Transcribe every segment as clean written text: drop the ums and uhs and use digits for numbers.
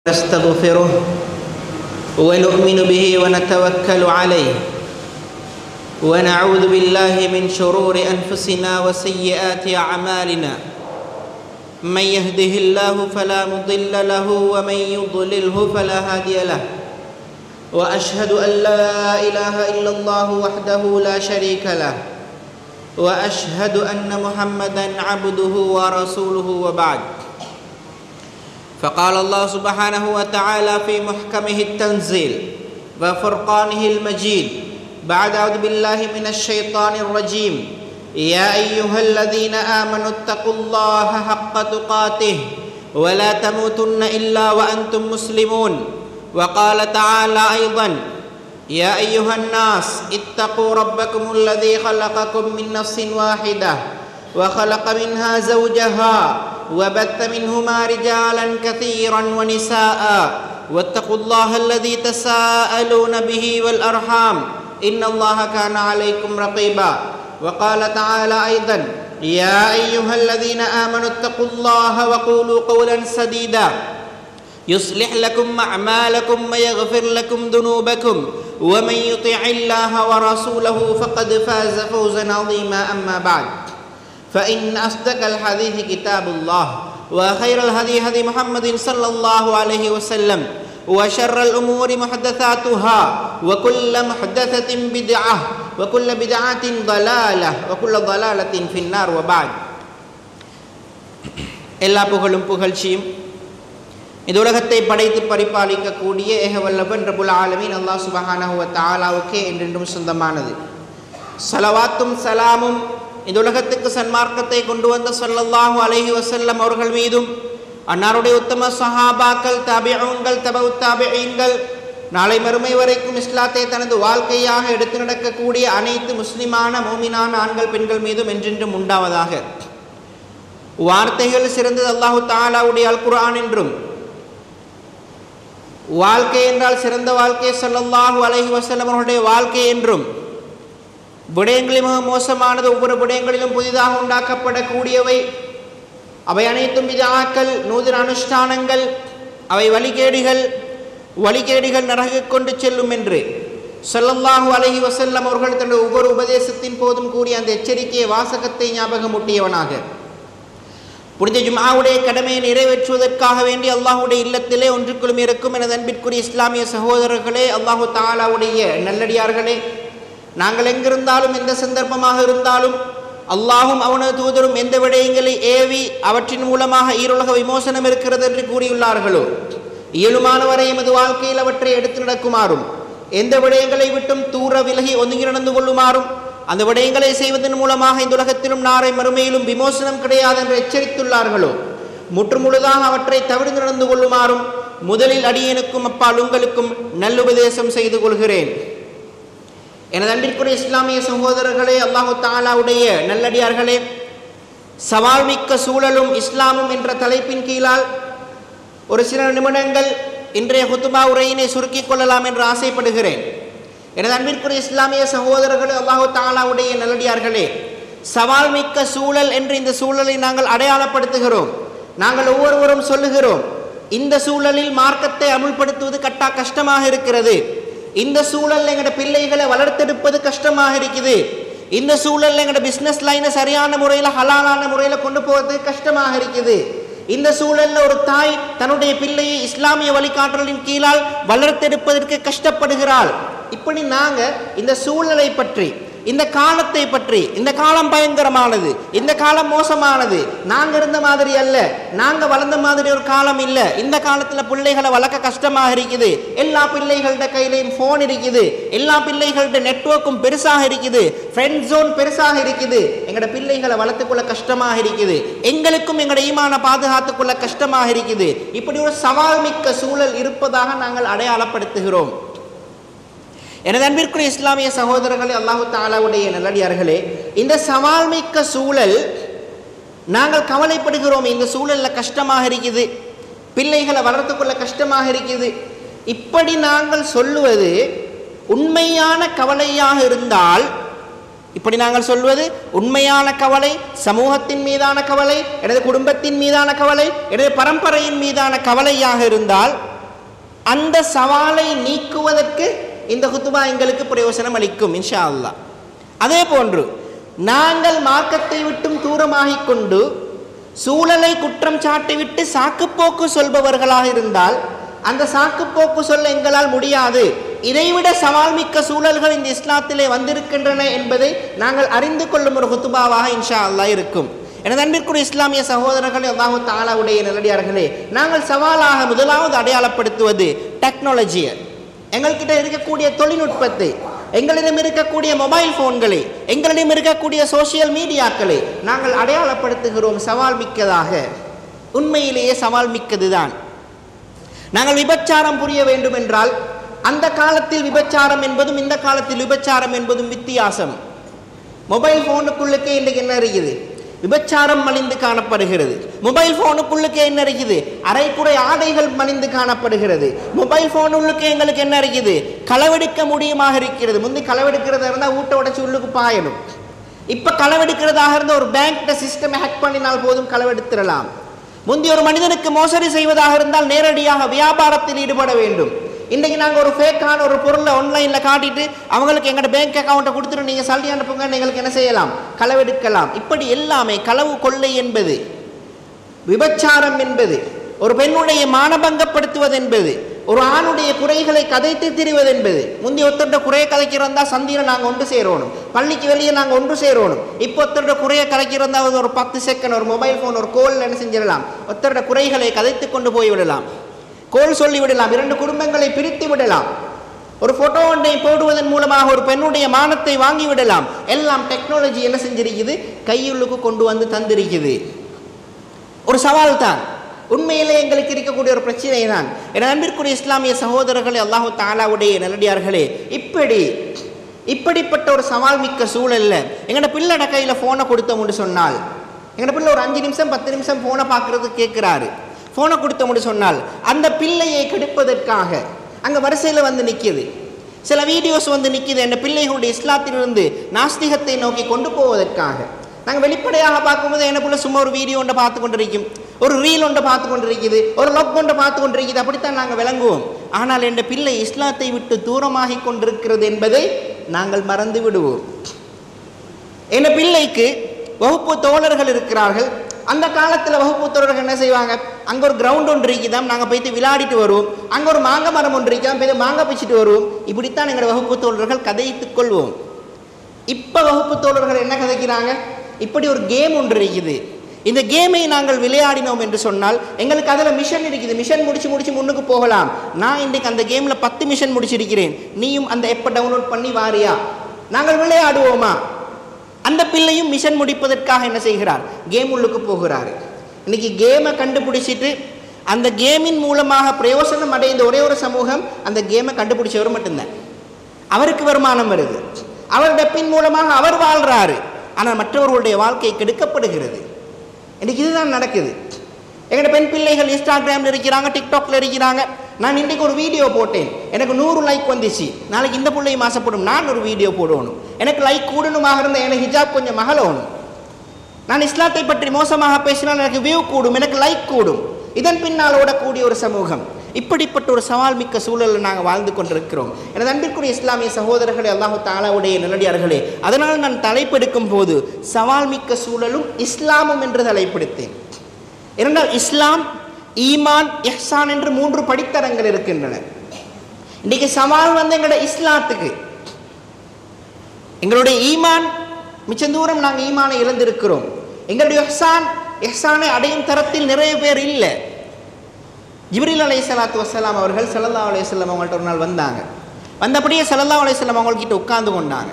نستغفره ونؤمن به ونتوكل عليه ونعوذ بالله من شرور أنفسنا وسيئات أعمالنا من يهده الله فلا مضل له ومن يضلله فلا هادي له وأشهد أن لا إله إلا الله وحده لا شريك له وأشهد أن محمدا عبده ورسوله وبعد فقال الله سبحانه وتعالى في محكمه التنزيل وفرقانه المجيد بعد أعوذ بالله من الشيطان الرجيم يا أيها الذين آمنوا اتقوا الله حق تقاته ولا تموتن إلا وأنتم مسلمون وقال تعالى أيضا يا أيها الناس اتقوا ربكم الذي خلقكم من نفس واحدة وخلق منها زوجها وبث منهما رجالا كثيرا ونساء واتقوا الله الذي تساءلون به والأرحام إن الله كان عليكم رقيبا وقال تعالى أيضا يا أيها الذين آمنوا اتقوا الله وقولوا قولا سديدا يصلح لكم أعمالكم ويغفر لكم ذنوبكم ومن يطع الله ورسوله فقد فاز فوزا عظيما أما بعد فإن أصدق الحديث كتاب الله وخير الهدي هدي محمد صلى الله عليه وسلم وشر الأمور محدثاتها وكل محدثة بدعة وكل بدعة ضلالة وكل ضلالة في النار وبعد எல்லா புகழும் புகழ்ச்சியும் இந்த உலகத்தை படைத்து பரிபாலிக்கக்கூடிய ஏகவல்லபன் ரப்புல் ஆலமீன் அல்லாஹ் சுப்ஹானஹு வ தஆலாவுக்கே என்றென்றும் சொந்தமானது. ஸலவாத்தும் சலாமும் இந்த உலகத்துக்கு சன்மார்க்கத்தை கொண்டு வந்த ஸல்லல்லாஹு அலைஹி வஸல்லம் அவர்கள் மீதும் அன்னாருடைய உத்தம சஹாபாக்கள் தாபிஊன்கள் தபஉத் தாபிஈன்கள் நாளை மறுமை வரைக்கும் இஸ்லாத்தை தனது வாழ்க்கையாக எடுத்து நடக்கக்கூடிய அனைத்து முஸ்லிமான மோமினான ஆண்கள் பெண்கள் மீதும் என்றென்றும் உண்டாவதாக. வார்த்தைகள் சிறந்தது அல்லாஹு தஆலாவுடைய அல் குர்ஆன் என்றும், வாழ்க்கை என்றால் சிறந்த வாழ்க்கை ஸல்லல்லாஹு அலைஹி வஸல்லம் அவர்களுடைய வாழ்க்கை என்றும், விடயங்களில் மிக மோசமானது ஒவ்வொரு விடயங்களிலும் புதிதாக உண்டாக்கப்படக்கூடியவை, அவை அனைத்தும் பித்ஆக்கள், நூதன அனுஷ்டானங்கள், அவை வழிகேடுகள் நரக கொண்டு செல்லும் என்று ஸல்லல்லாஹு அலைஹி வஸல்லம் அவர்கள் தன்னுடைய ஒவ்வொரு உபதேசத்தின் போதும் கூறிய அந்த எச்சரிக்கை வாசகத்தை ஞாபகமூட்டியவனாக புனித ஜும்ஆவுடைய கடமையை நிறைவேற்றுவதற்காக வேண்டி அல்லாஹ்வுடைய இல்லத்திலே ஒன்றுக்குள்ளும் இருக்கும் எனது அன்பிற்குரிய இஸ்லாமிய சகோதரர்களே, அல்லாஹு தஆலாவுடைய நல்லடியார்களே, நாங்கள் எங்கிருந்தாலும் எந்த சந்தர்ப்பமாக இருந்தாலும் அல்லாஹும் அவனது தூதரும் எந்த விடயங்களை ஏவி அவற்றின் மூலமாக ஈருலக விமோசனம் இருக்கிறது என்று கூறியுள்ளார்களோ இயலுமானவரை எமது வாழ்க்கையில் அவற்றை எடுத்து நடக்குமாறும், எந்த விடயங்களை விட்டும் தூர விலகி ஒதுங்கி நடந்து கொள்ளுமாறும், அந்த விடயங்களை செய்வதன் மூலமாக இந்த உலகத்திலும் நாளை மறுமையிலும் விமோசனம் கிடையாது என்று எச்சரித்துள்ளார்களோ முற்றுமுழுதாக அவற்றை தவிர்த்து நடந்து கொள்ளுமாறும் முதலில் அடியேனுக்கும் அப்பால் உங்களுக்கும் நல்லுபதேசம் செய்து கொள்கிறேன். எனது அன்பிற்குரிய இஸ்லாமிய சகோதரர்களே, அல்லாஹு தஆலாவுடைய நல்லடியார்களே, சவால் மிக்க சூழலும் இஸ்லாமும் என்ற தலைப்பின் கீழால் ஒரு சில நிமிடங்கள் இன்றைய ஹுத்பா உரையினை சுருக்கிக் கொள்ளலாம் என்று ஆசைப்படுகிறேன். எனது அன்பிற்குரிய இஸ்லாமிய சகோதரர்களே, அல்லாஹு தஆலாவுடைய நல்லடியார்களே, சவால் மிக்க சூழல் என்று இந்த சூழலை நாங்கள் அடையாளப்படுத்துகிறோம். நாங்கள் ஒவ்வொருவரும் சொல்லுகிறோம், இந்த சூழலில் மார்க்கத்தை அமுல்படுத்துவது கஷ்டமாக இருக்கிறது, இந்த சூழல் எங்களோட பிள்ளைகளை வளர்த்தெடுப்பது கஷ்டமாக இருக்குது, இந்த சூழல் எங்களோட பிஸ்னஸ் லைனை சரியான முறையில் ஹலாலான முறையில் கொண்டு போவது கஷ்டமாக இருக்குது, இந்த சூழல்ல ஒரு தாய் தன்னுடைய பிள்ளையை இஸ்லாமிய வழிகாட்டலின் கீழால் வளர்த்தெடுப்பதற்கு கஷ்டப்படுகிறாள். இப்படி நாங்க இந்த சூழலை பற்றி, இந்த காலத்தை பற்றி, இந்த காலம் பயங்கரமானது, இந்த காலம் மோசமானது, நாங்க இருந்த மாதிரி அல்ல, நாங்க வளர்ந்த மாதிரி ஒரு காலம் இல்லை, இந்த காலத்துல பிள்ளைகளை வளர்க்க கஷ்டமாக இருக்குது, எல்லா பிள்ளைகளோட கையிலையும் போன் இருக்குது, எல்லா பிள்ளைகளோட நெட்வொர்க்கும் பெருசாக இருக்குது, ஃப்ரெண்ட் ஜோன் பெருசாக இருக்குது, எங்களோட பிள்ளைகளை வளர்த்துக்கொள்ள கஷ்டமாக இருக்குது, எங்களுக்கும் எங்களோட ஈமான பாதுகாத்துக்கொள்ள கஷ்டமாக இருக்குது. இப்படி ஒரு சவால் மிக்க சூழல் இருப்பதாக நாங்கள் அடையாளப்படுத்துகிறோம். எனது அன்பிற்குரிய இஸ்லாமிய சகோதரர்களே, அல்லாஹு தஆலாவுடைய நல்லடியார்களே, இந்த சவால் மிக்க சூழல் நாங்கள் கவலைப்படுகிறோம், இந்த சூழல்ல கஷ்டமாக இருக்குது, பிள்ளைகளை வளர்த்துக்கொள்ள கஷ்டமாக இருக்குது. இப்படி நாங்கள் சொல்லுவது உண்மையான கவலையாக இருந்தால், இப்படி நாங்கள் சொல்வது உண்மையான கவலை, சமூகத்தின் மீதான கவலை, எனது குடும்பத்தின் மீதான கவலை, எனது பரம்பரையின் மீதான கவலையாக இருந்தால் அந்த சவாலை நீக்குவதற்கு இந்த குத்துபா எங்களுக்கு பிரயோசனம் அளிக்கும் இன்ஷா அல்லாஹ். அதே போன்று நாங்கள் மார்க்கத்தை விட்டும் தூரமாகிக் கொண்டு சூழலை குற்றம் சாட்டிவிட்டு சாக்குப்போக்கு சொல்பவர்களாக இருந்தால் அந்த சாக்குப்போக்கு சொல்ல எங்களால் முடியாது, இதைவிட சவால் மிக்க சூழல்கள் இந்த இஸ்லாத்திலே வந்திருக்கின்றன என்பதை நாங்கள் அறிந்து கொள்ளும் ஒரு குத்துபாவாக இன்ஷா அல்லாஹ் இருக்கும். எனது அன்பிற்குரிய இஸ்லாமிய சகோதரர்களே, அல்லாஹ் தஆலாவுடைய நல்லடியார்களே, நாங்கள் சவாலாக முதலாவது அடையாளப்படுத்துவது டெக்னாலஜியை, எங்கள்கிட்ட இருக்கக்கூடிய தொழில்நுட்பத்தை, எங்களிடம் இருக்கக்கூடிய மொபைல் போன்களை, எங்களிடம் இருக்கக்கூடிய சோசியல் மீடியாக்களை நாங்கள் அடையாளப்படுத்துகிறோம் சவால் மிக்கதாக. உண்மையிலேயே சவால் மிக்கதுதான். நாங்கள் விபச்சாரம் புரிய வேண்டும் என்றால் அந்த காலத்தில் விபச்சாரம் என்பதும் இந்த காலத்தில் விபச்சாரம் என்பதும் வித்தியாசம். மொபைல் போனுக்குள்ளுக்கே இன்றைக்கு என்ன இருக்குது? விபச்சாரம் மலிந்து காணப்படுகிறது. மொபைல் போனுக்குள்ளுக்கே என்ன இருக்குது? அரைக்குறை ஆடைகள் மலிந்து காணப்படுகிறது. மொபைல் போனுக்கு எங்களுக்கு என்ன இருக்குது? களவெடுக்க முடியுமாக இருக்கிறது. முந்தி களவெடுக்கிறதா இருந்தால் ஊட்ட உடச்சி உள்ளுக்கு பாயணும். இப்போ களவெடுக்கிறதாக இருந்த ஒரு பேங்க் சிஸ்டம் ஹேக் பண்ணினால் போதும் களவெடுத்துடலாம். முந்தி ஒரு மனிதனுக்கு மோசடி செய்வதாக இருந்தால் நேரடியாக வியாபாரத்தில் ஈடுபட வேண்டும். இன்றைக்கு நாங்கள் ஒரு ஃபேக்கான ஒரு பொருளை ஆன்லைனில் காட்டிட்டு அவங்களுக்கு எங்களோட பேங்க் அக்கௌண்ட்டை கொடுத்துட்டு நீங்கள் சல்லி அனுப்புங்க, எங்களுக்கு என்ன செய்யலாம்? களவெடுக்கலாம். இப்படி எல்லாமே களவு கொள்ளை என்பது, விபச்சாரம் என்பது, ஒரு பெண்ணுடைய மானபங்கப்படுத்துவது என்பது, ஒரு ஆணுடைய குறைகளை கதைத்து திரிவது என்பது. முந்தி ஒருத்தருடைய குறையை கதைக்கிறதா சந்தியில் நாங்கள் ஒன்று சேரணும், பள்ளிக்கு வெளியே நாங்கள் ஒன்று சேரணும். இப்போ ஒருத்தருடைய குறையை கதைக்கிறதா ஒரு 10 செகண்ட் ஒரு மொபைல் ஃபோன் ஒரு கோல் என்ன செஞ்சிடலாம், ஒருத்தருடைய குறைகளை கதைத்து கொண்டு போய்விடலாம், கோல் சொல்லிவிடலாம், 2 குடும்பங்களை பிரித்து விடலாம், ஒரு போட்டோ ஒன்றை போடுவதன் மூலமாக ஒரு பெண்ணுடைய மானத்தை வாங்கிவிடலாம். எல்லாம் டெக்னாலஜி என்ன செஞ்சிருக்குது? கையுள்ளுக்கு கொண்டு வந்து தந்திருக்குது. ஒரு சவால் தான், உண்மையிலே எங்களுக்கு இருக்கக்கூடிய ஒரு பிரச்சனை தான். என் அன்பிற்குரிய இஸ்லாமிய சகோதரர்களே, அல்லாஹ் தஆலாவுடைய நல்லடியார்களே, இப்படிப்பட்ட ஒரு சவால் மிக்க சூழல்ல எங்களோட பிள்ளைட கையில் ஃபோனை கொடுத்தோம்னு சொன்னால், எங்களோட பிள்ளை ஒரு 5 நிமிஷம் 10 நிமிஷம் ஃபோனை பார்க்கறது கேட்குறாரு, ஃபோனை கொடுத்தோம்னு சொன்னால் அந்த பிள்ளையை கெடுப்பதற்காக அங்கே வரிசையில் வந்து நிற்கிது, சில வீடியோஸ் வந்து நிற்கிது, என் பிள்ளைகளுடைய இஸ்லாத்திலிருந்து நாஸ்திகத்தை நோக்கி கொண்டு போவதற்காக. நாங்கள் வெளிப்படையாக பார்க்கும்போது என்ன பிள்ளை சும்மா ஒரு வீடியோ ஒன்றை பார்த்து கொண்டிருக்கும், ஒரு ரீல் ஒன்றை பார்த்து கொண்டிருக்குது, ஒரு லொக் ஒன்றை பார்த்து கொண்டிருக்குது, அப்படித்தான் நாங்கள் விளங்குவோம். ஆனால் என் பிள்ளை இஸ்லாத்தை விட்டு தூரமாகி கொண்டிருக்கிறது என்பதை நாங்கள் மறந்து விடுவோம். என் பிள்ளைக்கு வகுப்பு தோழர்கள் இருக்கிறார்கள். அந்த காலத்தில் வகுப்பு தோழர்கள் என்ன செய்வாங்க? அங்கே ஒரு கிரவுண்ட் ஒன்று இருக்குதான், நாங்கள் போய்த்து விளையாடிட்டு வருவோம். அங்கே ஒரு மாங்காய் மரம் ஒன்று இருக்கான், போய் மாங்காய் பிச்சுட்டு வருவோம். இப்படித்தான் எங்களோட வகுப்பு தோழர்கள் கதைத்துக் கொள்வோம். இப்போ வகுப்பு தோழர்கள் என்ன கதைக்கிறாங்க? இப்படி ஒரு கேம் ஒன்று இருக்குது, இந்த கேமை நாங்கள் விளையாடினோம் என்று சொன்னால் எங்களுக்கு அதில் மிஷன் இருக்குது, மிஷன் முடிச்சு முன்னுக்கு போகலாம். நான் இன்றைக்கு அந்த கேமில் 10 மிஷன் முடிச்சிருக்கிறேன், நீயும் அந்த எப்போ டவுன்லோட் பண்ணி வாரியா, நாங்கள் விளையாடுவோமா? அந்த பிள்ளையும் மிஷன் முடிப்பதற்காக என்ன செய்கிறார்? கேம் உள்ளுக்கு போகிறார். இன்னைக்கு கேமை கண்டுபிடிச்சிட்டு அந்த கேமின் மூலமாக பிரயோசனம் அடைந்த ஒரே ஒரு சமூகம் அந்த கேமை கண்டுபிடிச்சவர் மட்டும்தான். அவருக்கு வருமானம் வருது, அவருடைய பின் மூலமாக அவர் வாழ்றாரு. ஆனால் மற்றவர்களுடைய வாழ்க்கை கெடுக்கப்படுகிறது. இன்னைக்கு இதுதான் நடக்குது. எங்களோட பெண் பிள்ளைகள் இன்ஸ்டாகிராமில் இருக்கிறாங்க, டிக்டாக்ல இருக்கிறாங்க. நான் இன்றைக்கு ஒரு வீடியோ போட்டேன், எனக்கு 100 லைக் வந்துச்சு. நாளைக்கு இந்த பிள்ளையும் ஆசைப்படும், நான் ஒரு வீடியோ போடணும், எனக்கு லைக் கூடணுமாக இருந்தால் எனக்கு ஹிஜாப் கொஞ்சம் மகளணும். நான் இஸ்லாத்தை பற்றி மோசமாக பேசினால் எனக்கு வியூ கூடும், எனக்கு லைக் கூடும். இதன் பின்னால் ஓடக்கூடிய ஒரு சமூகம். இப்படிப்பட்ட ஒரு சவால் மிக்க சூழலில் நாங்கள் வாழ்ந்து கொண்டிருக்கிறோம். எனது அன்பிற்குரிய இஸ்லாமிய சகோதரர்களே, அல்லாஹ் தஆலாவுடைய நல்லடியார்களே, அதனால் நான் தலைப்பெடுக்கும் போது சவால் மிக்க சூழலும் இஸ்லாமும் என்று தலைப்படுத்தேன். ஏனென்றால் இஸ்லாம், ஈமான், இஹ்சான் என்று 3 படித்தரங்கள் இருக்கின்றன. இன்றைக்கு சவால் வந்து எங்களுடைய இஸ்லாத்துக்கு, எங்களுடைய ஈமான் மிச்ச தூரம் நாங்கள் ஈமானை இழந்திருக்கிறோம். எங்களுடைய இஹ்சானை அடையும் தரத்தில் நிறைய பேர் இல்லை. ஜிப்ரீல் அலைஹிஸ்ஸலாத்து வஸ்ஸலாம் அவர்கள் ஸல்லல்லாஹு அலைஹி வஸல்லம் அவங்கள்ட்ட ஒரு நாள் வந்தாங்க. வந்தபடியே ஸல்லல்லாஹு அலைஹி வஸல்லம் அவங்கள்கிட்ட உட்கார்ந்து கொண்டாங்க.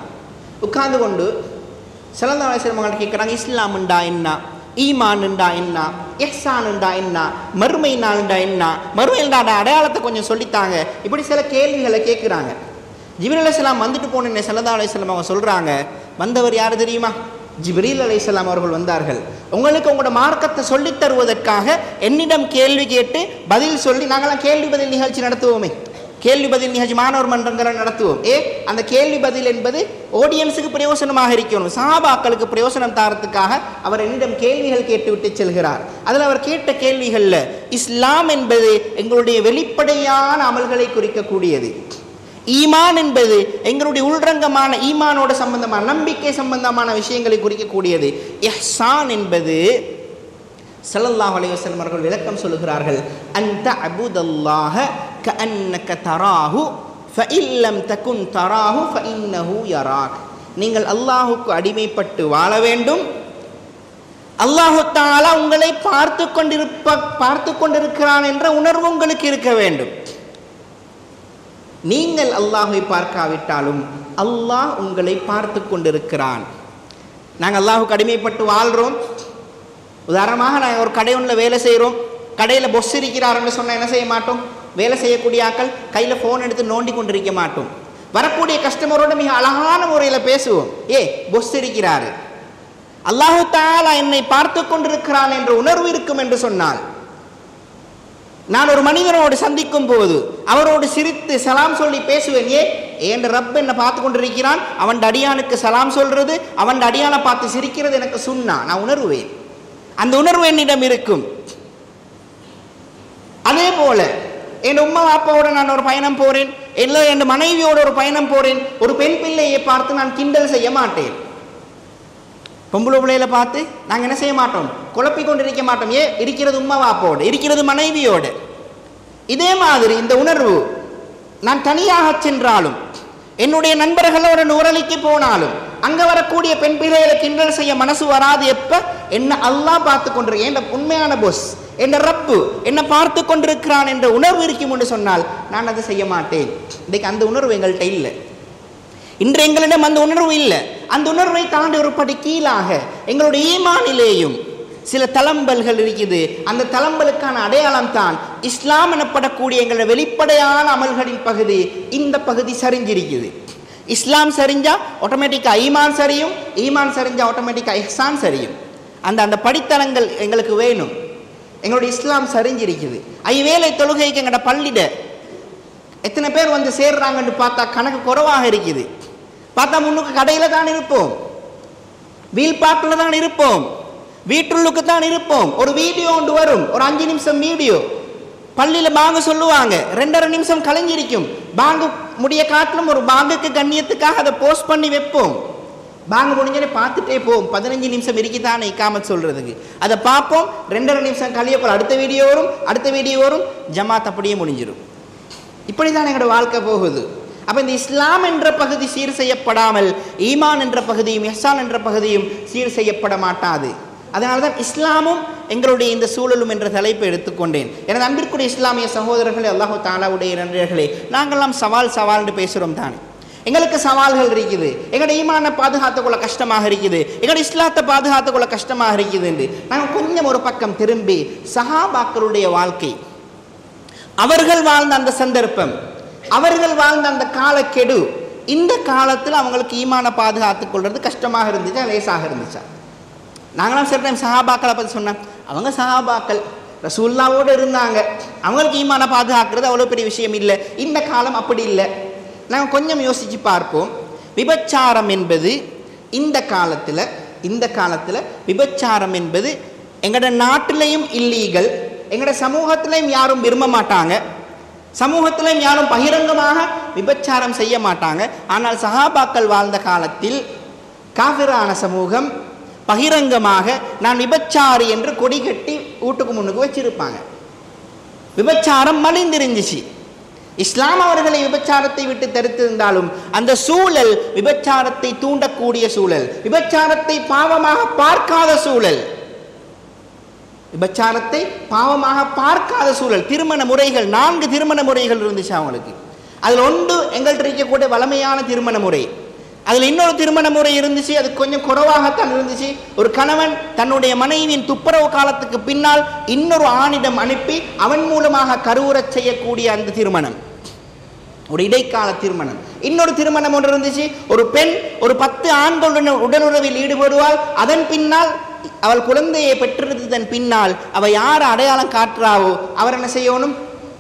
உட்கார்ந்து கொண்டு ஸல்லல்லாஹு அலைஹி வஸல்லம் அவங்கள்ட்ட கேட்குறாங்க, இஸ்லாம்ண்டா என்ன, ஈமான்ண்டா என்ன, இஹ்சான்ண்டா என்ன, மறுமை நாள்ண்டா என்ன, மறுமையில்டாட அடையாளத்தை கொஞ்சம் சொல்லித்தாங்க. இப்படி சில கேள்விகளை கேட்குறாங்க. ஜிப்ரீல் அலைஹிஸ்ஸலாம் வந்துட்டு போன ஸல்லல்லாஹு அலைஹி வஸல்லம் அவங்க சொல்கிறாங்க, வந்தவர் யார் தெரியுமா? ஜிப்ரீல் அலைஹிஸ்ஸலாம் அவர்கள் வந்தார்கள். உங்களுக்கு உங்களோட மார்க்கத்தை சொல்லித் தருவதற்காக என்னிடம் கேள்வி கேட்டு பதில் சொல்லி, நாங்களாம் கேள்வி பதில் நிகழ்ச்சி நடத்துவோமே, கேள்வி பதில் நிகழ்ச்சி மாணவர் மன்றங்களை நடத்துவோம். அந்த கேள்வி பதில் என்பது ஆடியன்ஸுக்கு பிரயோசனமாக இருக்கணும். சஹாபாக்களுக்கு பிரயோசனம் தாரத்துக்காக அவர் என்னிடம் கேள்விகள் கேட்டுவிட்டு செல்கிறார். அதில் அவர் கேட்ட கேள்விகளில் இஸ்லாம் என்பது எங்களுடைய வெளிப்படையான அமல்களை குறிக்கக்கூடியது, ஈமான் என்பது எங்களுடைய உள்ரங்கமான ஈமானோட சம்பந்தமான நம்பிக்கை சம்பந்தமான விஷயங்களை குறிக்கக்கூடியது, இஹ்சான் என்பது ஸல்லல்லாஹு அலைஹி வஸல்லம் அவர்கள் விளக்கம் சொல்லுகிறார்கள், அன்த அபுதல்லாஹ கஅன்னக தராஹு ஃபஇன் லம் தகுன் தராஹு ஃபஇன்னஹு யராக். நீங்கள் அல்லாஹ்வுக்கு அடிமைப்பட்டு வாழ வேண்டும், அல்லாஹ் தஆலா உங்களை பார்த்து கொண்டிருக்கிறான் என்ற உணர்வு உங்களுக்கு இருக்க வேண்டும். நீங்கள் அல்லாஹ்வை பார்க்காவிட்டாலும் அல்லாஹ் உங்களை பார்த்து கொண்டிருக்கிறான். நாங்கள் அல்லாஹ்வுக்கு அடிமைப்பட்டு வாழ்கிறோம். உதாரணமாக நாங்கள் ஒரு கடை ஒன்றில் வேலை செய்கிறோம், கடையில் பொஸ் இருக்கிறாருன்னு சொன்னால் என்ன செய்ய மாட்டோம்? வேலை செய்யக்கூடிய ஆக்கள் கையில் ஃபோன் எடுத்து நோண்டி கொண்டிருக்க மாட்டோம். வரக்கூடிய கஸ்டமரோட மிக அழகான முறையில் பேசுவோம். பொஸ் இருக்கிறாரு, அல்லாஹ் தஆலா என்னை பார்த்து கொண்டிருக்கிறான் என்ற உணர்வு இருக்கும் என்று சொன்னால், நான் ஒரு மனிதனோடு சந்திக்கும் போது அவரோடு சிரித்து சலாம் சொல்லி பேசுவேன். என் ரப் என்னை பார்த்து கொண்டிருக்கிறான், அவன் அடியானுக்கு சலாம் சொல்றது, அவன் அடியானை பார்த்து சிரிக்கிறது எனக்கு சுன்னா, நான் உணர்வேன். அந்த உணர்வு என்னிடம் இருக்கும். அதே போல என் உம்மா அப்பாவோட நான் ஒரு பயணம் போறேன், இல்லை என் மனைவியோட ஒரு பயணம் போறேன், ஒரு பெண் பிள்ளையை பார்த்து நான் கிண்டல் செய்ய மாட்டேன். பொம்பளை பிள்ளையில பார்த்து நாங்கள் என்ன செய்ய மாட்டோம்? குழப்பிக் கொண்டிருக்க மாட்டோம். இருக்கிறது உம்மா அப்பாவோட, இருக்கிறது மனைவியோட. இதே மாதிரி இந்த உணர்வு நான் தனியாக சென்றாலும், என்னுடைய நண்பர்களோட நூறலிக்கு போனாலும், அங்க வரக்கூடிய பெண் பிள்ளைகளை கிண்டல் செய்ய மனசு வராது. எப்ப என்ன அல்லாஹ் பார்த்து கொண்டிருக்க, என் உண்மையான பொஸ், என் ரப்பு என்ன பார்த்து கொண்டிருக்கிறான் என்ற உணர்வு இருக்கும் என்று சொன்னால் நான் அதை செய்ய மாட்டேன். இன்னைக்கு அந்த உணர்வு எங்கள்கிட்ட இல்லை. இன்று எங்களிடம் அந்த உணர்வு இல்லை. அந்த உணர்வை தாண்டி ஒரு படி கீழாக எங்களுடைய ஈமானிலேயும் சில தளம்பல்கள் இருக்குது. அந்த தளம்பலுக்கான அடையாளம் தான் இஸ்லாம் எனப்படக்கூடிய எங்களுடைய வெளிப்படையான அமல்களின் பகுதி. இந்த பகுதி சரிஞ்சிருக்குது. இஸ்லாம் சரிஞ்சா ஆட்டோமேட்டிக்காக ஈமான் சரியும், ஈமான் சரிஞ்சா ஆட்டோமேட்டிக்காக இஹ்சான் சரியும். அந்த படித்தளங்கள் எங்களுக்கு வேணும். எங்களுடைய இஸ்லாம் சரிஞ்சிருக்குது. ஐவேளை தொழுகைக்கு எங்களோட பள்ளிட எத்தனை பேர் வந்து சேர்றாங்கன்னு பார்த்தா கணக்கு குறைவாக இருக்குது. பார்த்தா முன்னுக்கு கடையில் தான் இருப்போம், வீல் பார்க்கில் தான் இருப்போம், வீட்டுள்ளுக்கு தான் இருப்போம். ஒரு வீடியோ ஒன்று வரும், ஒரு 5 நிமிஷம் வீடியோ, பள்ளியில் பாங்கு சொல்லுவாங்க, 2.5 நிமிஷம் கலைஞ்சிருக்கும். பாங்கு முடிய காட்டிலும் ஒரு பாங்குக்கு கண்ணியத்துக்காக அதை போஸ்ட் பண்ணி வைப்போம். பாங்கு முடிஞ்சோடனே பார்த்துட்டே போவோம். 15 நிமிஷம் இருக்குதானே இக்காமத் சொல்றதுக்கு, அதை பார்ப்போம். 2.5 நிமிஷம் கழியப்போல் அடுத்த வீடியோ வரும், அடுத்த வீடியோ வரும், ஜமாத் அப்படியே முடிஞ்சிடும். இப்படி தான் எங்களோட வாழ்க்கை போகுது. அப்போ இந்த இஸ்லாம் என்ற பகுதி சீர் செய்யப்படாமல் ஈமான் என்ற பகுதியும் இஹ்சான் என்ற பகுதியும் சீர் செய்யப்பட மாட்டாது. அதனால தான் இஸ்லாமும் எங்களுடைய இந்த சூழலும் என்ற தலைப்பை எடுத்துக்கொண்டேன். எனது அன்பிற்குரிய இஸ்லாமிய சகோதரர்களே, அல்லாஹ் தஆலாவுடைய நண்பர்களே, நாங்கள்லாம் சவால்னு பேசுகிறோம் தானே. எங்களுக்கு சவால்கள் இருக்குது. எங்களுடைய ஈமானை பாதுகாத்துக்கொள்ள கஷ்டமாக இருக்குது, எங்களுடைய இஸ்லாத்தை பாதுகாத்துக்கொள்ள கஷ்டமாக இருக்குது என்று நாங்கள் கொஞ்சம் ஒரு பக்கம் திரும்பி சஹாபாக்களுடைய வாழ்க்கை, அவர்கள் வாழ்ந்த அந்த சந்தர்ப்பம், அவர்கள் வாழ்ந்த அந்த காலக்கெடு, இந்த காலத்தில் அவங்களுக்கு ஈமானை பாதுகாத்துக் கொள்வது கஷ்டமாக இருந்துச்சா லேசாக இருந்துச்சா? நாங்களாம் சில டைம் சஹாபாக்களை பற்றி சொன்னோம், அவங்க சஹாபாக்கள் ரசூலுல்லாவோடு இருந்தாங்க, அவங்களுக்கு ஈமானை பாதுகாக்கிறது அவ்வளோ பெரிய விஷயம் இல்லை. இந்த காலம் அப்படி இல்லை. நாங்கள் கொஞ்சம் யோசித்து பார்ப்போம். விபச்சாரம் என்பது இந்த காலத்தில் விபச்சாரம் என்பது எங்களோட நாட்டிலையும் இல்லீகல், எங்களோட சமூகத்திலையும் யாரும் விரும்ப மாட்டாங்க, சமூகத்திலையும் யாரும் பகிரங்கமாக விபச்சாரம் செய்ய மாட்டாங்க. ஆனால் சஹாபாக்கள் வாழ்ந்த காலத்தில் காஃபிரான சமூகம் பகிரங்கமாக நான் விபச்சாரி என்று கொடி கட்டி வீட்டுக்கு முன்னுக்கு வச்சிருப்பாங்க. விபச்சாரம் மலிந்திருந்துச்சு. இஸ்லாம் அவர்களை விபச்சாரத்தை விட்டு தடுத்திருந்தாலும் அந்த சூழல் விபச்சாரத்தை தூண்டக்கூடிய சூழல், விபச்சாரத்தை பாவமாக பார்க்காத சூழல், விபச்சாரத்தை பாவமாக பார்க்காத சூழல். திருமண முறைகள் 4 திருமண முறைகள் இருந்துச்சு அவங்களுக்கு. அதில் ஒன்று எங்கள்கிட்ட இருக்கக்கூடிய வளமையான திருமண முறை, அதில் இன்னொரு திருமண முறை இருந்துச்சு, அது கொஞ்சம் குறைவாகத்தான் இருந்துச்சு. ஒரு கணவன் தன்னுடைய மனைவியின் துப்புரவு காலத்துக்கு பின்னால் இன்னொரு ஆணிடம் அனுப்பி அவன் மூலமாக கருவுறச் செய்யக்கூடிய அந்த திருமணம் ஒரு இடைக்கால திருமணம். இன்னொரு திருமணம் ஒன்று இருந்துச்சு, ஒரு பெண் ஒரு 10 ஆண்களுடன் உடலுறவில் ஈடுபடுவாள், அதன் பின்னால் அவள் குழந்தையை பெற்றெடுத்ததன் பின்னால் அவள் யார் அடையாளம் காட்டுறாவோ அவர் என்ன செய்யணும்?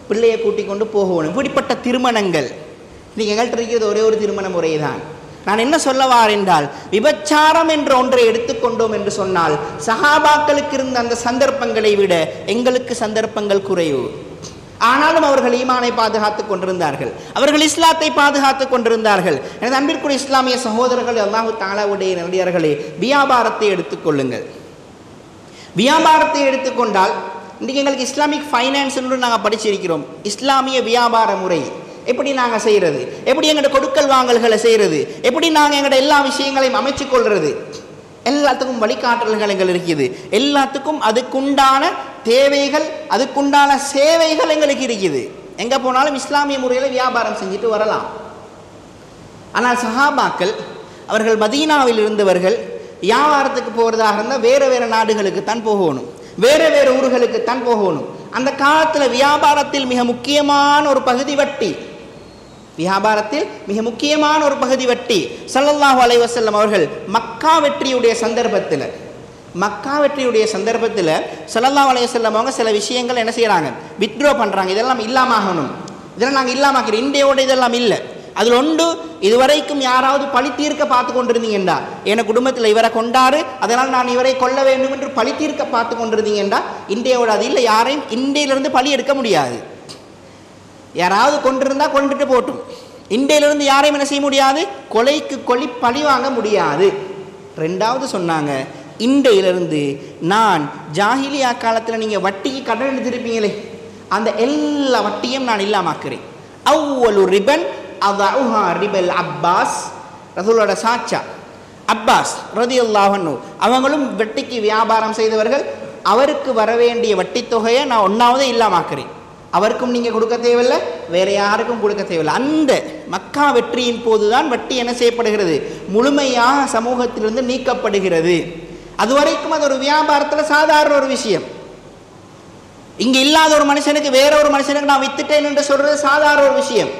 பிள்ளையை கூட்டிக் கொண்டு போகணும். இப்படிப்பட்ட திருமணங்கள் இன்றைக்கி எங்கள்கிட்ட இருக்கிறது ஒரே ஒரு திருமண முறை தான். நான் என்ன சொல்லவார் என்றால், விபச்சாரம் என்ற ஒன்றை எடுத்துக்கொண்டோம் என்று சொன்னால் சஹாபாக்களுக்கு இருந்த அந்த சந்தர்ப்பங்களை விட எங்களுக்கு சந்தர்ப்பங்கள் குறைவு. ஆனாலும் அவர்கள் ஈமானை பாதுகாத்துக் கொண்டிருந்தார்கள், அவர்கள் இஸ்லாத்தை பாதுகாத்துக் கொண்டிருந்தார்கள். எனது அன்பிற்குரிய இஸ்லாமிய சகோதரர்கள், அல்லாஹு தஆலாவுடைய நல்லடியார்களே, வியாபாரத்தை எடுத்துக்கொள்ளுங்கள். வியாபாரத்தை எடுத்துக்கொண்டால் இன்றைக்கி எங்களுக்கு இஸ்லாமிக் ஃபைனான்ஸ் என்று நாங்கள் படிச்சிருக்கிறோம். இஸ்லாமிய வியாபார முறை எப்படி நாங்கள் செய்கிறது, எப்படி எங்களோட கொடுக்கல் வாங்கல்களை செய்கிறது, எப்படி நாங்கள் எங்களோட எல்லா விஷயங்களையும் அமைச்சு கொள்வது, எல்லாத்துக்கும் வழிகாட்டல்கள் எங்கள் இருக்குது. எல்லாத்துக்கும் அதுக்குண்டான தேவைகள், அதுக்குண்டான சேவைகள் எங்களுக்கு இருக்குது. எங்கே போனாலும் இஸ்லாமிய முறையில் வியாபாரம் செஞ்சுட்டு வரலாம். ஆனால் சஹாபாக்கள் அவர்கள் மதீனாவில் இருந்தவர்கள் வியாபாரத்துக்கு போகிறதாக இருந்தால் வேறு வேறு நாடுகளுக்கு தான் போகணும், வேறு வேறு ஊர்களுக்கு தான் போகணும். அந்த காலத்தில் வியாபாரத்தில் மிக முக்கியமான ஒரு பகுதி வட்டி. வியாபாரத்தில் மிக முக்கியமான ஒரு பகுதி வட்டி. ஸல்லல்லாஹு அலைஹி வஸல்லம் அவர்கள் மக்கா வெற்றியுடைய சந்தர்ப்பத்தில் ஸல்லல்லாஹு அலைஹி வஸல்லம் அவங்க சில விஷயங்கள் என்ன செய்கிறாங்க, வித்ட்ரா பண்ணுறாங்க. இதெல்லாம் இல்லாமணும், இதெல்லாம் நாங்கள் இல்லாமக்கிறோம், இந்தியோட இதெல்லாம் இல்லை. அதில் ஒன்று, இதுவரைக்கும் யாராவது பழி தீர்க்க பார்த்து கொண்டிருந்தீங்கண்டா, என் குடும்பத்தில் இவரை கொண்டாரு அதனால் நான் இவரை கொல்ல வேண்டும் என்று பழி தீர்க்க பார்த்து கொண்டிருந்தீங்கண்டா இந்தியாவோட அது இல்லை. யாரையும் இந்தியிலிருந்து பழி எடுக்க முடியாது. யாராவது கொண்டிருந்தால் கொண்டுட்டு போட்டும். இந்தியிலிருந்து யாரையும் என்ன செய்ய முடியாது, கொலைக்கு கொலை பழி வாங்க முடியாது. ரெண்டாவது சொன்னாங்க, இந்தியிலிருந்து நான் ஜாஹிலியா காலத்தில் நீங்கள் வட்டிக்கு கடன் எடுத்திருப்பீங்களே அந்த எல்லா வட்டியும் நான் இல்லாமாக்குறேன். அவ்வளவு ரிபன் அதஹா ரிபல் அப்பாஸ், ரசூலோட சாச்சா அப்பாஸ் ரலியல்லாஹு அன்ஹு அவங்களும் வட்டிக்கு வியாபாரம் செய்தவர்கள். அவருக்கு வர வேண்டிய வட்டி தொகையை நான் ஒன்றாவது இல்லாமாக்குறேன். அவருக்கும் நீங்கள் கொடுக்க தேவையில்லை, வேற யாருக்கும் கொடுக்க தேவையில்லை. அந்த மக்கா வெற்றியின் போதுதான் வட்டி என்ன செய்யப்படுகிறது, முழுமையாக சமூகத்திலிருந்து நீக்கப்படுகிறது. அதுவரைக்கும் அது ஒரு வியாபாரத்தில் சாதாரண ஒரு விஷயம். இங்கே இல்லாத ஒரு மனுஷனுக்கு வேற ஒரு மனுஷனுக்கு நான் வித்துட்டேன் என்று சொல்றது சாதாரண ஒரு விஷயம்.